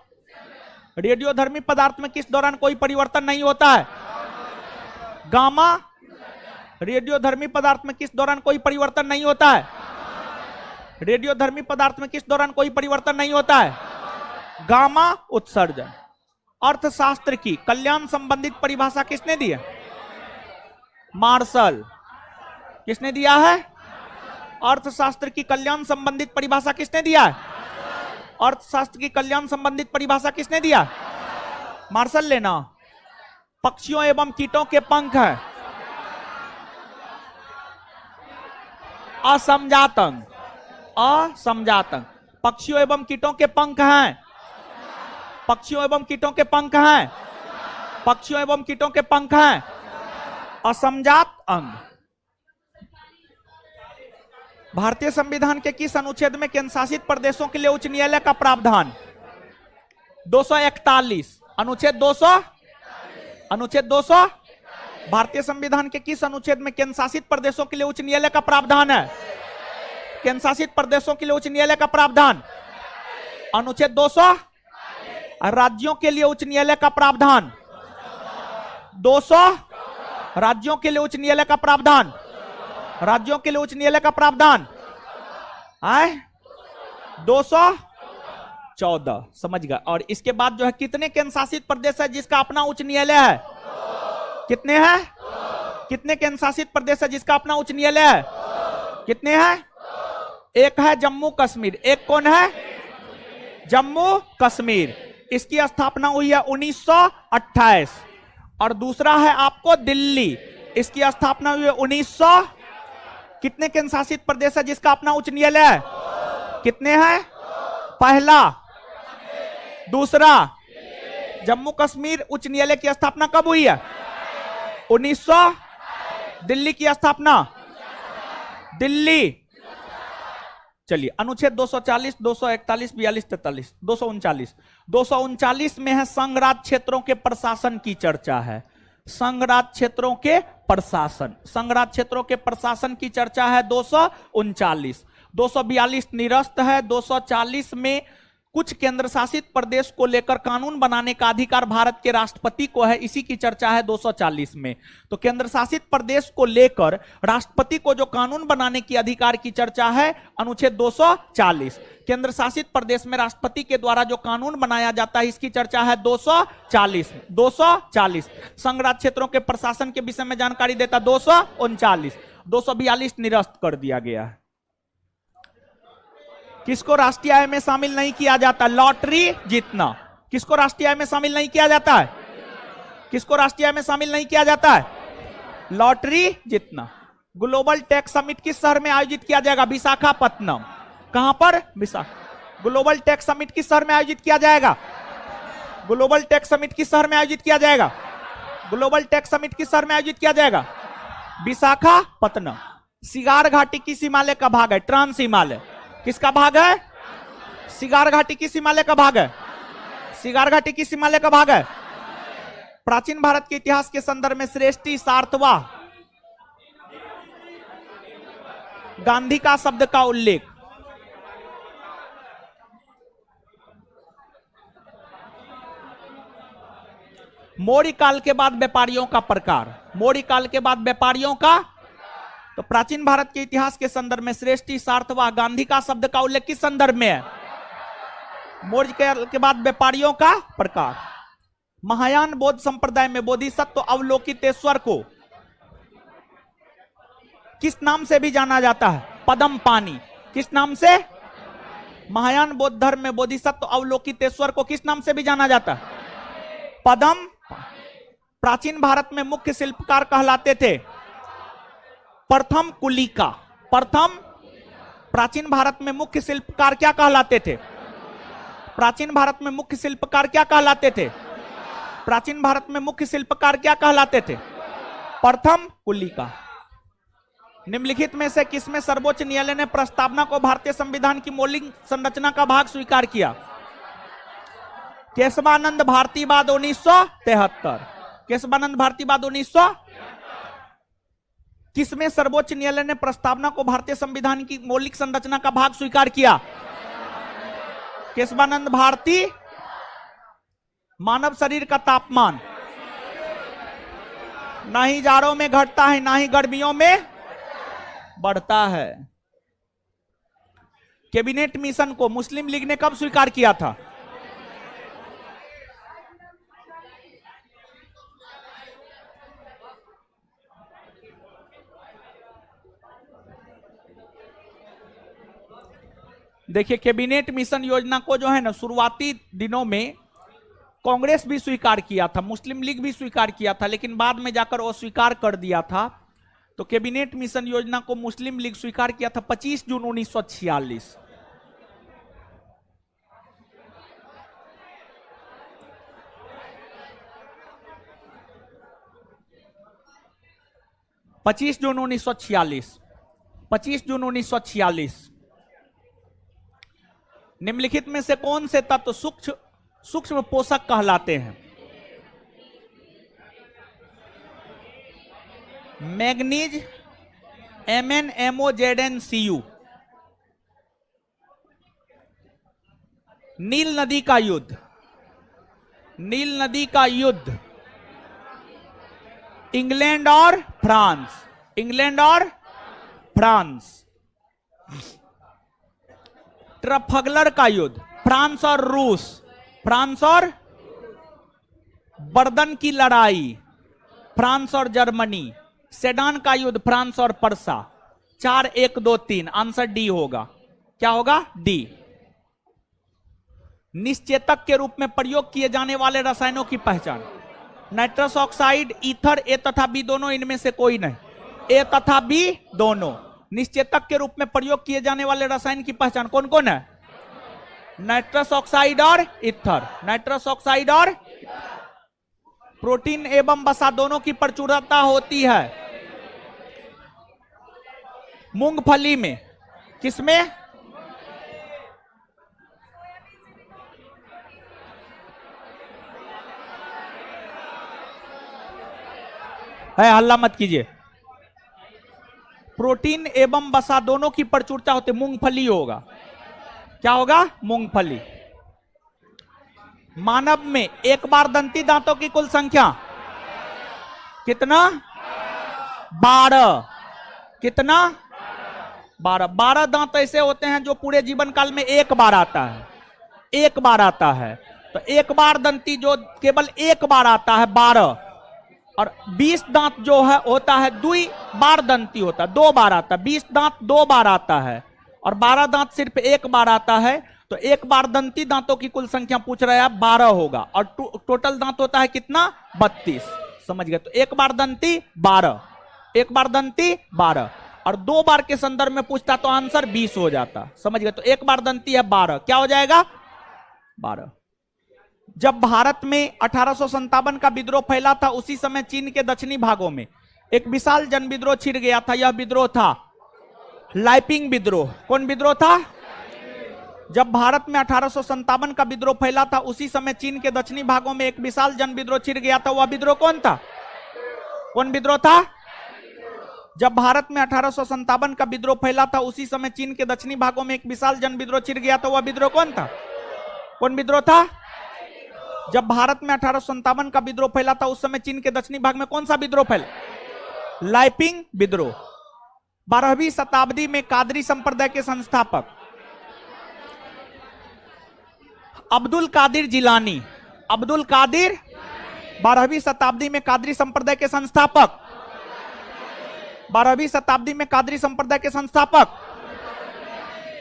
रेडियोधर्मी पदार्थ में किस दौरान कोई परिवर्तन नहीं होता है? गामा। रेडियोधर्मी पदार्थ में किस दौरान कोई परिवर्तन नहीं होता है? रेडियोधर्मी पदार्थ में किस दौरान कोई परिवर्तन नहीं होता है? गामा उत्सर्जन। अर्थशास्त्र की कल्याण संबंधित परिभाषा किसने दी है? मार्शल। किसने दिया है? अर्थशास्त्र की कल्याण संबंधित परिभाषा किसने दिया है? अर्थशास्त्र की कल्याण संबंधित परिभाषा किसने दिया? मार्शल लेना। पक्षियों एवं कीटों के पंख है असमजातंग। असमजातंग। पक्षियों एवं कीटों के पंख हैं। पक्षियों एवं कीटों के पंख हैं। पक्षियों एवं कीटों के पंख हैं असमजात अंग। भारतीय संविधान के किस अनुच्छेद में केंद्र शासित प्रदेशों के लिए उच्च न्यायालय का प्रावधान? 241। अनुच्छेद 200। अनुच्छेद 200। भारतीय संविधान के किस अनुच्छेद में केंद्र शासित प्रदेशों के लिए उच्च न्यायालय का प्रावधान है? केंद्र शासित प्रदेशों के लिए उच्च न्यायालय का प्रावधान। अनुच्छेद 200 राज्यों के लिए उच्च न्यायालय का प्रावधान। 200 राज्यों के लिए उच्च न्यायालय का प्रावधान। राज्यों के लिए उच्च न्यायालय का प्रावधान आए 214 समझ गए। और इसके बाद जो है कितने केंद्र शासित प्रदेश है जिसका अपना उच्च न्यायालय है? कितने हैं? कितने केंद्र शासित प्रदेश है जिसका अपना उच्च न्यायालय है? कितने हैं? एक है जम्मू कश्मीर। एक कौन है? जम्मू कश्मीर। इसकी स्थापना हुई है 1928। और दूसरा है आपको दिल्ली। इसकी स्थापना हुई है 1900। कितने केंद्र शासित प्रदेश है जिसका अपना उच्च न्यायालय है? कितने हैं? पहला, दूसरा, जम्मू कश्मीर उच्च न्यायालय की स्थापना कब हुई है? 1900। दिल्ली की स्थापना दिल्ली। चलिए अनुच्छेद 240, 241, 42, 43, 239। 239 में है संघ राज्य क्षेत्रों के प्रशासन की चर्चा है। संघ राज्य क्षेत्रों के प्रशासन, संघ राज्य क्षेत्रों के प्रशासन की चर्चा है 239। 242 निरस्त है। 240 में कुछ केंद्र शासित प्रदेश को लेकर कानून बनाने का अधिकार भारत के राष्ट्रपति को है, इसी की चर्चा है 240 में। तो केंद्र शासित प्रदेश को लेकर राष्ट्रपति को जो कानून बनाने की अधिकार की चर्चा है अनुच्छेद 240। केंद्र शासित प्रदेश में राष्ट्रपति के द्वारा जो कानून बनाया जाता है इसकी चर्चा है 240। 240 संघ राज्य क्षेत्रों के प्रशासन के विषय में जानकारी देता 239। 242 निरस्त कर दिया गया है। किसको राष्ट्रीय आय में शामिल नहीं किया जाता? लॉटरी जीतना। किसको राष्ट्रीय आय में शामिल नहीं किया जाता है? किसको राष्ट्रीय आय में शामिल नहीं किया जाता है? लॉटरी जीतना। ग्लोबल टेक समिट किस शहर में आयोजित किया जाएगा? विशाखापत्तनम। कहां पर? विशाखा। ग्लोबल टेक समिट किस शहर में आयोजित किया जाएगा? ग्लोबल टेक समिट किस शहर में आयोजित किया जाएगा? ग्लोबल टेक समिट किस शहर में आयोजित किया जाएगा? विशाखापत्तनम। सिगार घाटी किस हिमालय का भाग है? ट्रांस हिमालय। किसका भाग है? सिगार घाटी किस हिमालय का भाग है? सिगार घाटी किस हिमालय का भाग है? प्राचीन भारत के इतिहास के संदर्भ में श्रेष्ठी सार्थवा गांधी का शब्द का उल्लेख। मौर्य काल के बाद व्यापारियों का प्रकार। मौर्य काल के बाद व्यापारियों का, तो प्राचीन भारत के इतिहास के संदर्भ में श्रेष्ठी सार्थवा गांधी का शब्द का उल्लेख किस संदर्भ में है? मौर्य काल के बाद व्यापारियों का प्रकार। महायान बौद्ध संप्रदाय में बोधिसत्व अवलोकितेश्वर को किस नाम से भी जाना जाता है? पद्मपाणि। किस नाम से? महायान बौद्ध धर्म में बोधिसत्व अवलोकितेश्वर को किस नाम से भी जाना जाता है? पद्म। प्राचीन भारत में मुख्य शिल्पकार कहलाते थे प्रथम कुलिका। प्रथम। प्राचीन भारत में मुख्य शिल्पकार क्या कहलाते थे? प्राचीन भारत में मुख्य शिल्पकार क्या कहलाते थे? प्राचीन भारत में मुख्य शिल्पकार क्या कहलाते थे? प्रथम कुलिका। निम्नलिखित में से किसमें सर्वोच्च न्यायालय ने प्रस्तावना को भारतीय संविधान की मौलिक संरचना का भाग स्वीकार किया? केशवानंद भारतीवाद 1973। केशवानंद भारतीवाद 1900। किसमें सर्वोच्च न्यायालय ने प्रस्तावना को भारतीय संविधान की मौलिक संरचना का भाग स्वीकार किया? केशवानंद भारती। मानव शरीर का तापमान ना ही जाड़ों में घटता है ना ही गर्मियों में बढ़ता है। कैबिनेट मिशन को मुस्लिम लीग ने कब स्वीकार किया था? देखिए कैबिनेट मिशन योजना को जो है ना शुरुआती दिनों में कांग्रेस भी स्वीकार किया था, मुस्लिम लीग भी स्वीकार किया था, लेकिन बाद में जाकर वो स्वीकार कर दिया था। तो कैबिनेट मिशन योजना को मुस्लिम लीग स्वीकार किया था 25 जून 1946। पच्चीस जून 1946। निम्नलिखित में से कौन से तत्व सूक्ष्म पोषक कहलाते हैं? Manganese, MnMoZnCu। नील नदी का युद्ध, नील नदी का युद्ध इंग्लैंड और फ्रांस, इंग्लैंड और फ्रांस। ट्रफगलर का युद्ध फ्रांस और रूस, फ्रांस और बर्दन की लड़ाई फ्रांस और जर्मनी। सेडान का युद्ध फ्रांस और पर्सा। 4 1 2 3 आंसर डी होगा। क्या होगा? डी। निश्चेतक के रूप में प्रयोग किए जाने वाले रसायनों की पहचान। नाइट्रस ऑक्साइड, ईथर, ए तथा बी दोनों, इनमें से कोई नहीं। ए तथा बी दोनों। निश्चेतक के रूप में प्रयोग किए जाने वाले रसायन की पहचान कौन कौन है? नाइट्रस ऑक्साइड और ईथर, नाइट्रस ऑक्साइड और प्रोटीन एवं वसा दोनों की प्रचुरता होती है मूंगफली में। किसमें? है, हल्ला मत कीजिए। प्रोटीन एवं वसा दोनों की प्रचुरता होती, मूंगफली होगा। क्या होगा? मूंगफली। मानव में एक बार दंती दांतों की कुल संख्या कितना? 12। कितना? 12। 12 दांत ऐसे होते हैं जो पूरे जीवन काल में एक बार आता है, एक बार आता है। तो एक बार दंती जो केवल एक बार आता है 12, और 20 दांत जो है होता है द्वि बार दंती होता है, 2 बार आता है। 20 दांत 2 बार आता है और 12 दांत सिर्फ एक बार आता है। तो एक बार दंती दांतों की कुल संख्या पूछ रहा है 12 होगा, और टोटल दांत होता है कितना? 32। समझ गए? तो एक बार दंती 12, एक बार दंती 12, और 2 बार के संदर्भ में पूछता तो आंसर 20 हो जाता। समझ गए? तो एक बार दंती है 12, क्या हो जाएगा? 12। जब भारत में 1857 का विद्रोह फैला था, उसी समय चीन के दक्षिणी भागों में एक विशाल जन विद्रोह छिड़ गया था। यह विद्रोह था लाइपिंग विद्रोह। कौन विद्रोह था? जब भारत में 1857 का विद्रोह फैला था, उसी समय चीन के दक्षिणी भागों में एक विशाल जन विद्रोह छिड़ गया था। वह विद्रोह कौन था? कौन विद्रोह था? जब भारत में 1857 का विद्रोह फैला था, उसी समय चीन के दक्षिणी भागों में एक विशाल जन विद्रोह छिड़ गया था। वह विद्रोह कौन था? कौन विद्रोह था? जब भारत में 1857 का विद्रोह फैला था, उस समय चीन के दक्षिणी भाग में कौन सा विद्रोह फैला? लाइपिंग विद्रोह। 12वीं शताब्दी में कादरी संप्रदाय के संस्थापक अब्दुल कादिर जिलानी। अब्दुल कादिर 12वीं शताब्दी में कादरी संप्रदाय के संस्थापक। 12वीं शताब्दी में कादरी संप्रदाय के संस्थापक।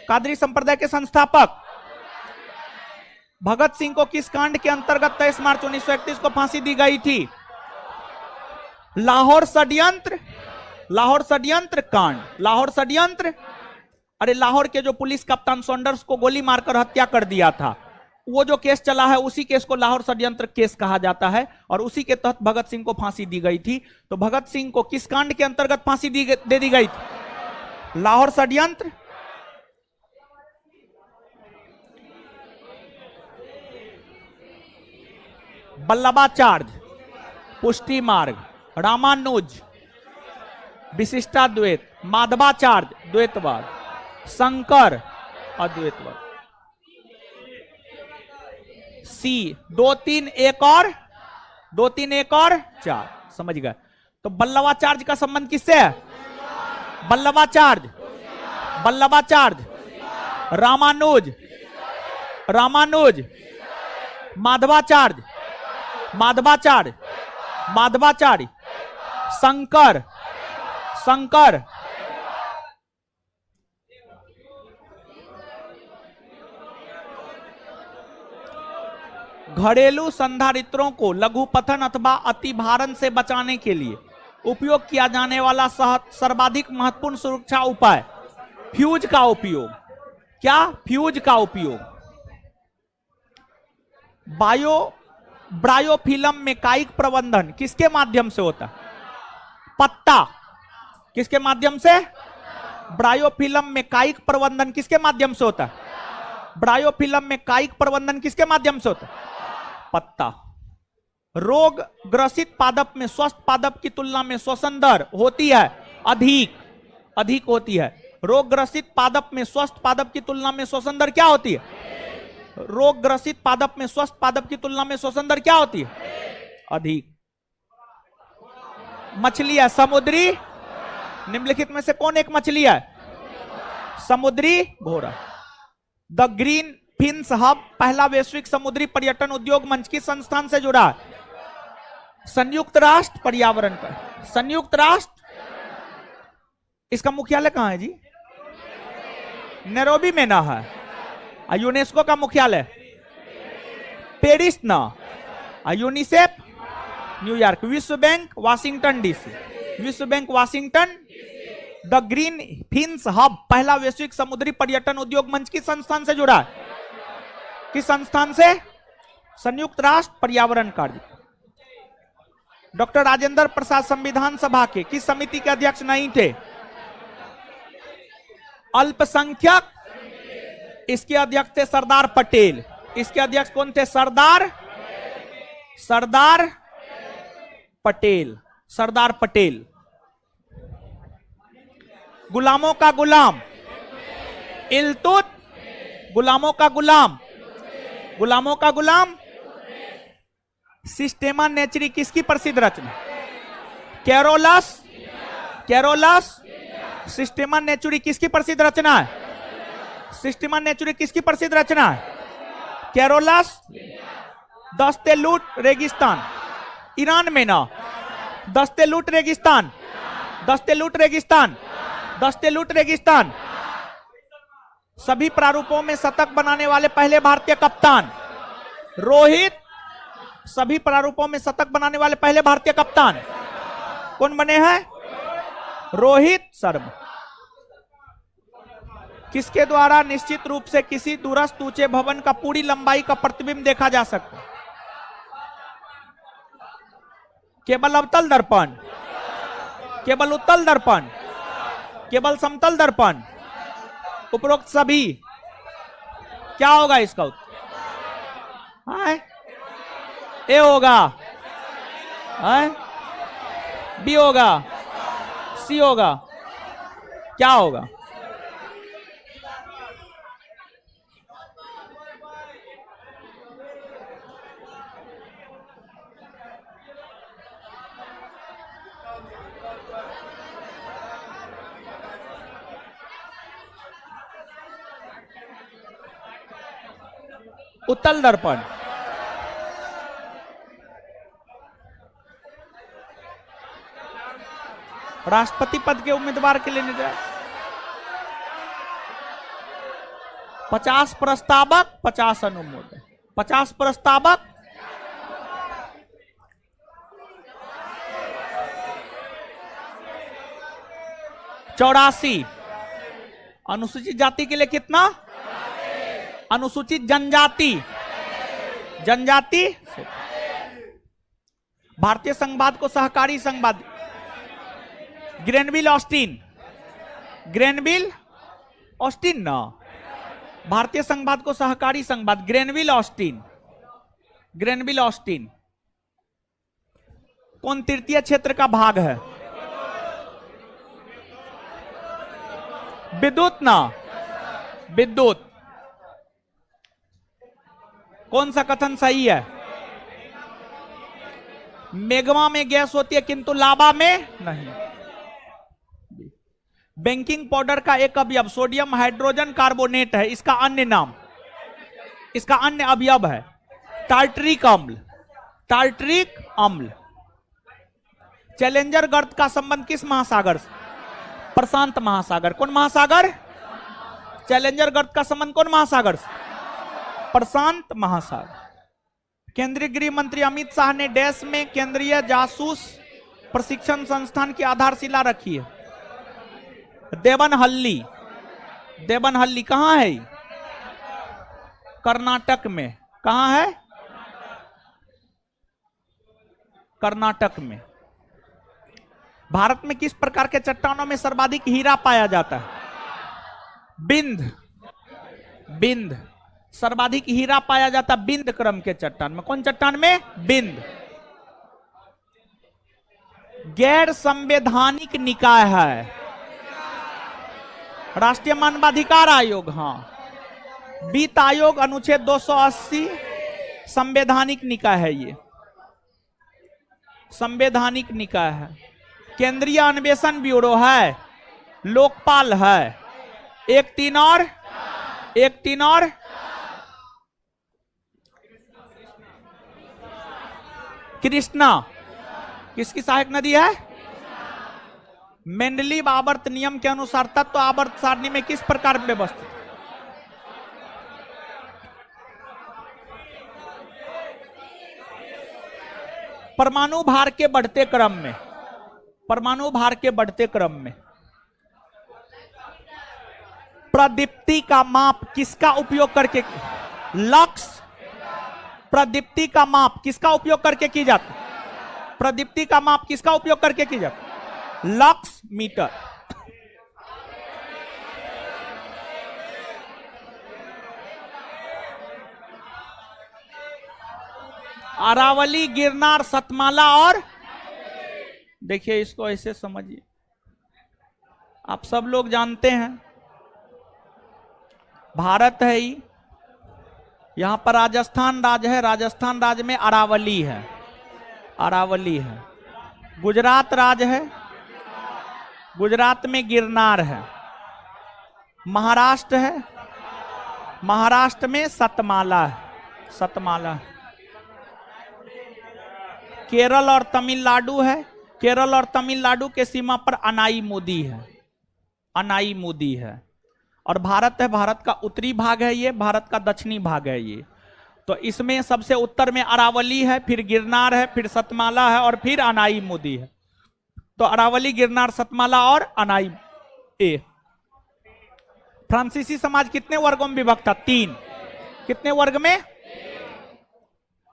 कादरी संप्रदाय के संस्थापक भगत सिंह को किस कांड के अंतर्गत 23 मार्च 1931 को फांसी दी गई थी? लाहौर षड्यंत्र, लाहौर षड्यंत्र कांड। लाहौर षड्यंत्र, अरे लाहौर के जो पुलिस कप्तान सॉन्डर्स को गोली मारकर हत्या कर दिया था, वो जो केस चला है, उसी केस को लाहौर षड्यंत्र केस कहा जाता है, और उसी के तहत भगत सिंह को फांसी दी गई थी। तो भगत सिंह को किस कांड के अंतर्गत फांसी दे दी गई थी? लाहौर षड्यंत्र। बल्लभाचार्य पुष्टि मार्ग, रामानुज विशिष्टाद्वैत, माधवाचार्य द्वैतवाद, शंकर अद्वैतवाद। सी 2 3 1 और 2 3 1 और 4। समझ गए? तो बल्लभाचार्य का संबंध किससे है? बल्लभाचार्य, बल्लभाचार्य, रामानुज, रामानुज, माधवाचार्य, माधवाचार्य, माधवाचार्य, शंकर, शंकर। घरेलू संधारित्रों को लघुपथन अथवा अतिभारण से बचाने के लिए उपयोग किया जाने वाला सर्वाधिक महत्वपूर्ण सुरक्षा उपाय फ्यूज का उपयोग। क्या? फ्यूज का उपयोग। ब्रायोफिल्म में कायिक प्रबंधन किसके माध्यम से होता है? पत्ता। किसके माध्यम से? ब्रायोफिल्म में कायिक प्रबंधन किसके माध्यम से होता है? ब्रायोफिल्म में कायिक प्रबंधन किसके माध्यम से होता है? पत्ता। रोग ग्रसित पादप में स्वस्थ पादप की तुलना में श्वसन दर होती है अधिक होती है। रोग ग्रसित पादप में स्वस्थ पादप की तुलना में श्वसन दर क्या होती है? रोग ग्रसित पादप में स्वस्थ पादप की तुलना में श्वसन दर क्या होती है? अधिक। मछली है समुद्री, निम्नलिखित में से कौन एक मछली है? समुद्री घोड़ा। द ग्रीन फिन्स हब पहला वैश्विक समुद्री पर्यटन उद्योग मंच किस संस्थान से जुड़ा है? संयुक्त राष्ट्र पर्यावरण पर। संयुक्त राष्ट्र, इसका मुख्यालय कहां है जी? नैरोबी में ना है। यूनेस्को का मुख्यालय पेरिस ना। UNICEF New York. विश्व बैंक वाशिंगटन डीसी। विश्व bank Washington. The green fins hub पहला वैश्विक समुद्री पर्यटन उद्योग मंच किस संस्थान से जुड़ा है? किस संस्थान से? संयुक्त राष्ट्र पर्यावरण कार्य। डॉक्टर राजेंद्र प्रसाद संविधान सभा के किस समिति के अध्यक्ष नहीं थे? अल्पसंख्यक। इसके अध्यक्ष थे सरदार पटेल। इसके अध्यक्ष कौन थे? सरदार पटेल। सरदार पटेल। गुलामों का गुलाम इल्तुत। गुलामों का गुलाम, गुलामों का गुलाम। सिस्टेमा नेचुरी किसकी प्रसिद्ध रचना? कैरोलस। कैरोलस। सिस्टेमा नेचुरी किसकी प्रसिद्ध रचना है? सिस्टेमा नेचुरी किसकी प्रसिद्ध रचना है? कैरोलस। दस्ते लूट रेगिस्तान, ईरान में ना। दस्ते लूट रेगिस्तान, दस्ते लूट रेगिस्तान, दस्ते लूट रेगिस्तान। सभी प्रारूपों में शतक बनाने वाले पहले भारतीय कप्तान रोहित। सभी प्रारूपों में शतक बनाने वाले पहले भारतीय कप्तान कौन बने हैं? रोहित शर्मा। किसके द्वारा निश्चित रूप से किसी दूरस्थ ऊंचे भवन का पूरी लंबाई का प्रतिबिंब देखा जा सकता है? केवल अवतल दर्पण, केवल उत्तल दर्पण, केवल समतल दर्पण, उपरोक्त सभी। क्या होगा इसका उत्तर? ए होगा, बी होगा, सी होगा, क्या होगा? उत्तल दर्पण। राष्ट्रपति पद के उम्मीदवार के लिए 50 प्रस्तावक 50 अनुमोदन। 50 प्रस्तावक, 84। अनुसूचित जाति के लिए कितना? अनुसूचित जनजाति, जनजाति। भारतीय संघवाद को सहकारी संघवाद ग्रेनविल ऑस्टिन, ग्रेनविल ऑस्टिन ना। भारतीय संघवाद को सहकारी संघवाद ग्रेनविल ऑस्टिन, ग्रेनविल ऑस्टिन। कौन तृतीय क्षेत्र का भाग है? विद्युत ना, विद्युत। कौन सा कथन सही है? मेग्मा में गैस होती है किंतु लावा में नहीं। बेकिंग पाउडर का एक अवयव सोडियम हाइड्रोजन कार्बोनेट है, इसका अन्य नाम, इसका अन्य अवयव है टार्टरिक अम्ल, टार्टरिक अम्ल। चैलेंजर गर्त का संबंध किस महासागर से? प्रशांत महासागर। कौन महासागर? चैलेंजर गर्त का संबंध कौन महासागर से? प्रशांत महासागर। केंद्रीय गृह मंत्री अमित शाह ने देश में केंद्रीय जासूस प्रशिक्षण संस्थान की आधारशिला रखी है। देवनहल्ली, देवनहल्ली कहां है? कर्नाटक में। कहां है? कर्नाटक में। भारत में किस प्रकार के चट्टानों में सर्वाधिक हीरा पाया जाता है? बिंद, बिंद। सर्वाधिक हीरा पाया जाता बिंद क्रम के चट्टान में। कौन चट्टान में? बिंद। गैर संवैधानिक निकाय है राष्ट्रीय मानवाधिकार आयोग। हाँ, वित्त आयोग अनुच्छेद 280 संवैधानिक निकाय है, ये संवैधानिक निकाय है। केंद्रीय अन्वेषण ब्यूरो है, लोकपाल है। एक तीन और कृष्णा किसकी सहायक नदी है? मेंडलीव आवर्त नियम के अनुसार तत्व आवर्त सारणी में किस प्रकार व्यवस्थित? परमाणु भार के बढ़ते क्रम में, परमाणु भार के बढ़ते क्रम में प्रदीप्ति का माप किसका उपयोग करके, लक्स प्रदीप्ति का माप किसका उपयोग करके की जाती? प्रदीप्ति का माप किसका उपयोग करके की जाती? Lux meter. अरावली, गिरनार, सतमाला और देखिए इसको ऐसे समझिए, आप सब लोग जानते हैं भारत है ही, यहां पर राजस्थान राज्य है, राजस्थान राज्य में अरावली है, अरावली है। गुजरात राज्य है, गुजरात में गिरनार है। महाराष्ट्र है, महाराष्ट्र में सतमाला है, सतमाला है। केरल और तमिलनाडु है, केरल और तमिलनाडु के सीमा पर अनाई मोदी है, अनाई मोदी है। और भारत है, भारत का उत्तरी भाग है ये, भारत का दक्षिणी भाग है ये। तो इसमें सबसे उत्तर में अरावली है, फिर गिरनार है, फिर सतमाला है और फिर अनाई मोदी है। तो अरावली, गिरनार, सतमाला और अनाई ए। फ्रांसीसी समाज कितने वर्गों में विभक्त था? 3। कितने वर्ग में?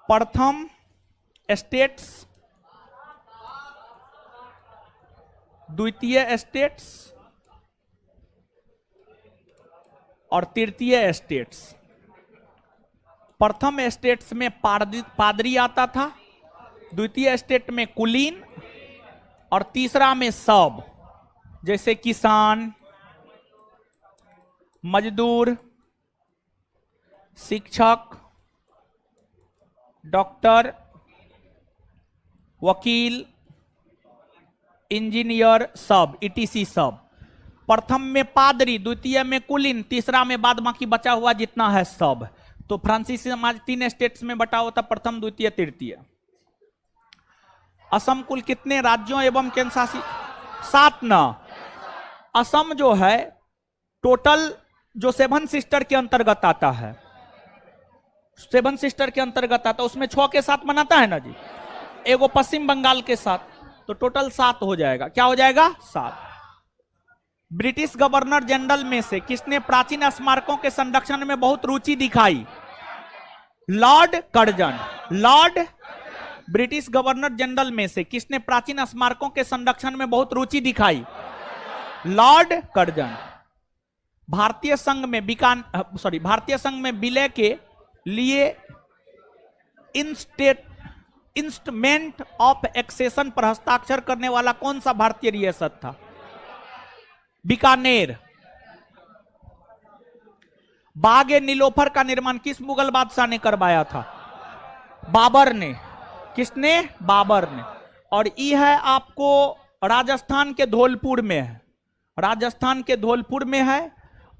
प्रथम स्टेट्स, द्वितीय स्टेट्स और तृतीय स्टेट्स। प्रथम स्टेट्स में पादरी आता था, द्वितीय स्टेट में कुलीन और तीसरा में सब, जैसे किसान, मजदूर, शिक्षक, डॉक्टर, वकील, इंजीनियर, सब, ईटीसी सब। प्रथम में पादरी, द्वितीय में कुलीन, तीसरा में बाद बाकी बचा हुआ जितना है सब। तो फ्रांसीसी समाज 3 स्टेट्स में बटा होता, प्रथम, द्वितीय, तृतीय। असम कुल कितने राज्यों एवं केंद्र शासित? 7 न। असम जो है टोटल जो 7 सिस्टर के अंतर्गत आता है, 7 सिस्टर के अंतर्गत आता है, उसमें 6 के साथ मनाता है ना जी, एगो पश्चिम बंगाल के साथ, तो टोटल 7 हो जाएगा। क्या हो जाएगा? 7। ब्रिटिश गवर्नर जनरल में से किसने प्राचीन स्मारकों के संरक्षण में बहुत रुचि दिखाई? Lord Curzon. Lord, British governor general में से किसने प्राचीन स्मारकों के संरक्षण में बहुत रुचि दिखाई? Lord Curzon. भारतीय संघ में भारतीय संघ में विलय के लिए इंस्ट्रूमेंट ऑफ एक्सेशन पर हस्ताक्षर करने वाला कौन सा भारतीय रियासत था? बीकानेर। बाग-ए नीलोफर का निर्माण किस मुगल बादशाह ने करवाया था? बाबर ने। किसने? बाबर ने। और ये है आपको राजस्थान के धौलपुर में है, राजस्थान के धौलपुर में है।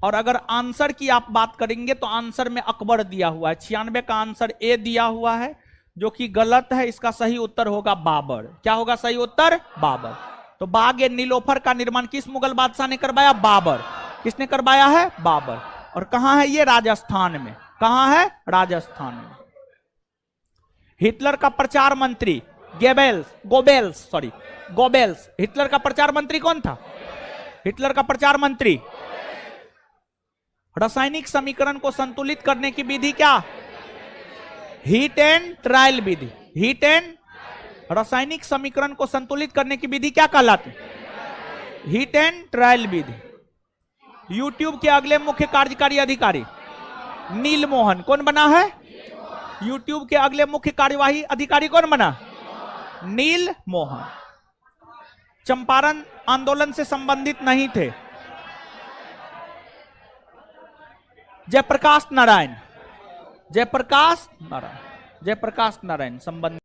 और अगर आंसर की आप बात करेंगे तो आंसर में अकबर दिया हुआ है, 96 का आंसर ए दिया हुआ है, जो कि गलत है। इसका सही उत्तर होगा बाबर। क्या होगा सही उत्तर? बाबर। तो बाग-ए नीलोफर का निर्माण किस मुगल बादशाह ने करवाया? बाबर। किसने करवाया है? बाबर। और कहां है ये? राजस्थान में। कहां है? राजस्थान में। हिटलर का प्रचार मंत्री गोबेल्स। हिटलर का प्रचार मंत्री कौन था? हिटलर का प्रचार मंत्री। रासायनिक समीकरण को संतुलित करने की विधि क्या? Heat and trial Vidhi. Heat and, रासायनिक समीकरण को संतुलित करने की विधि क्या कहलाती? Heat and trial Vidhi. YouTube के अगले मुख्य कार्यकारी अधिकारी नील मोहन कौन बना है? यूट्यूब के अगले मुख्य कार्यवाही अधिकारी कौन बना? नील मोहन। चंपारण आंदोलन से संबंधित नहीं थे। जयप्रकाश नारायण, जयप्रकाश नारायण, जयप्रकाश नारायण संबंध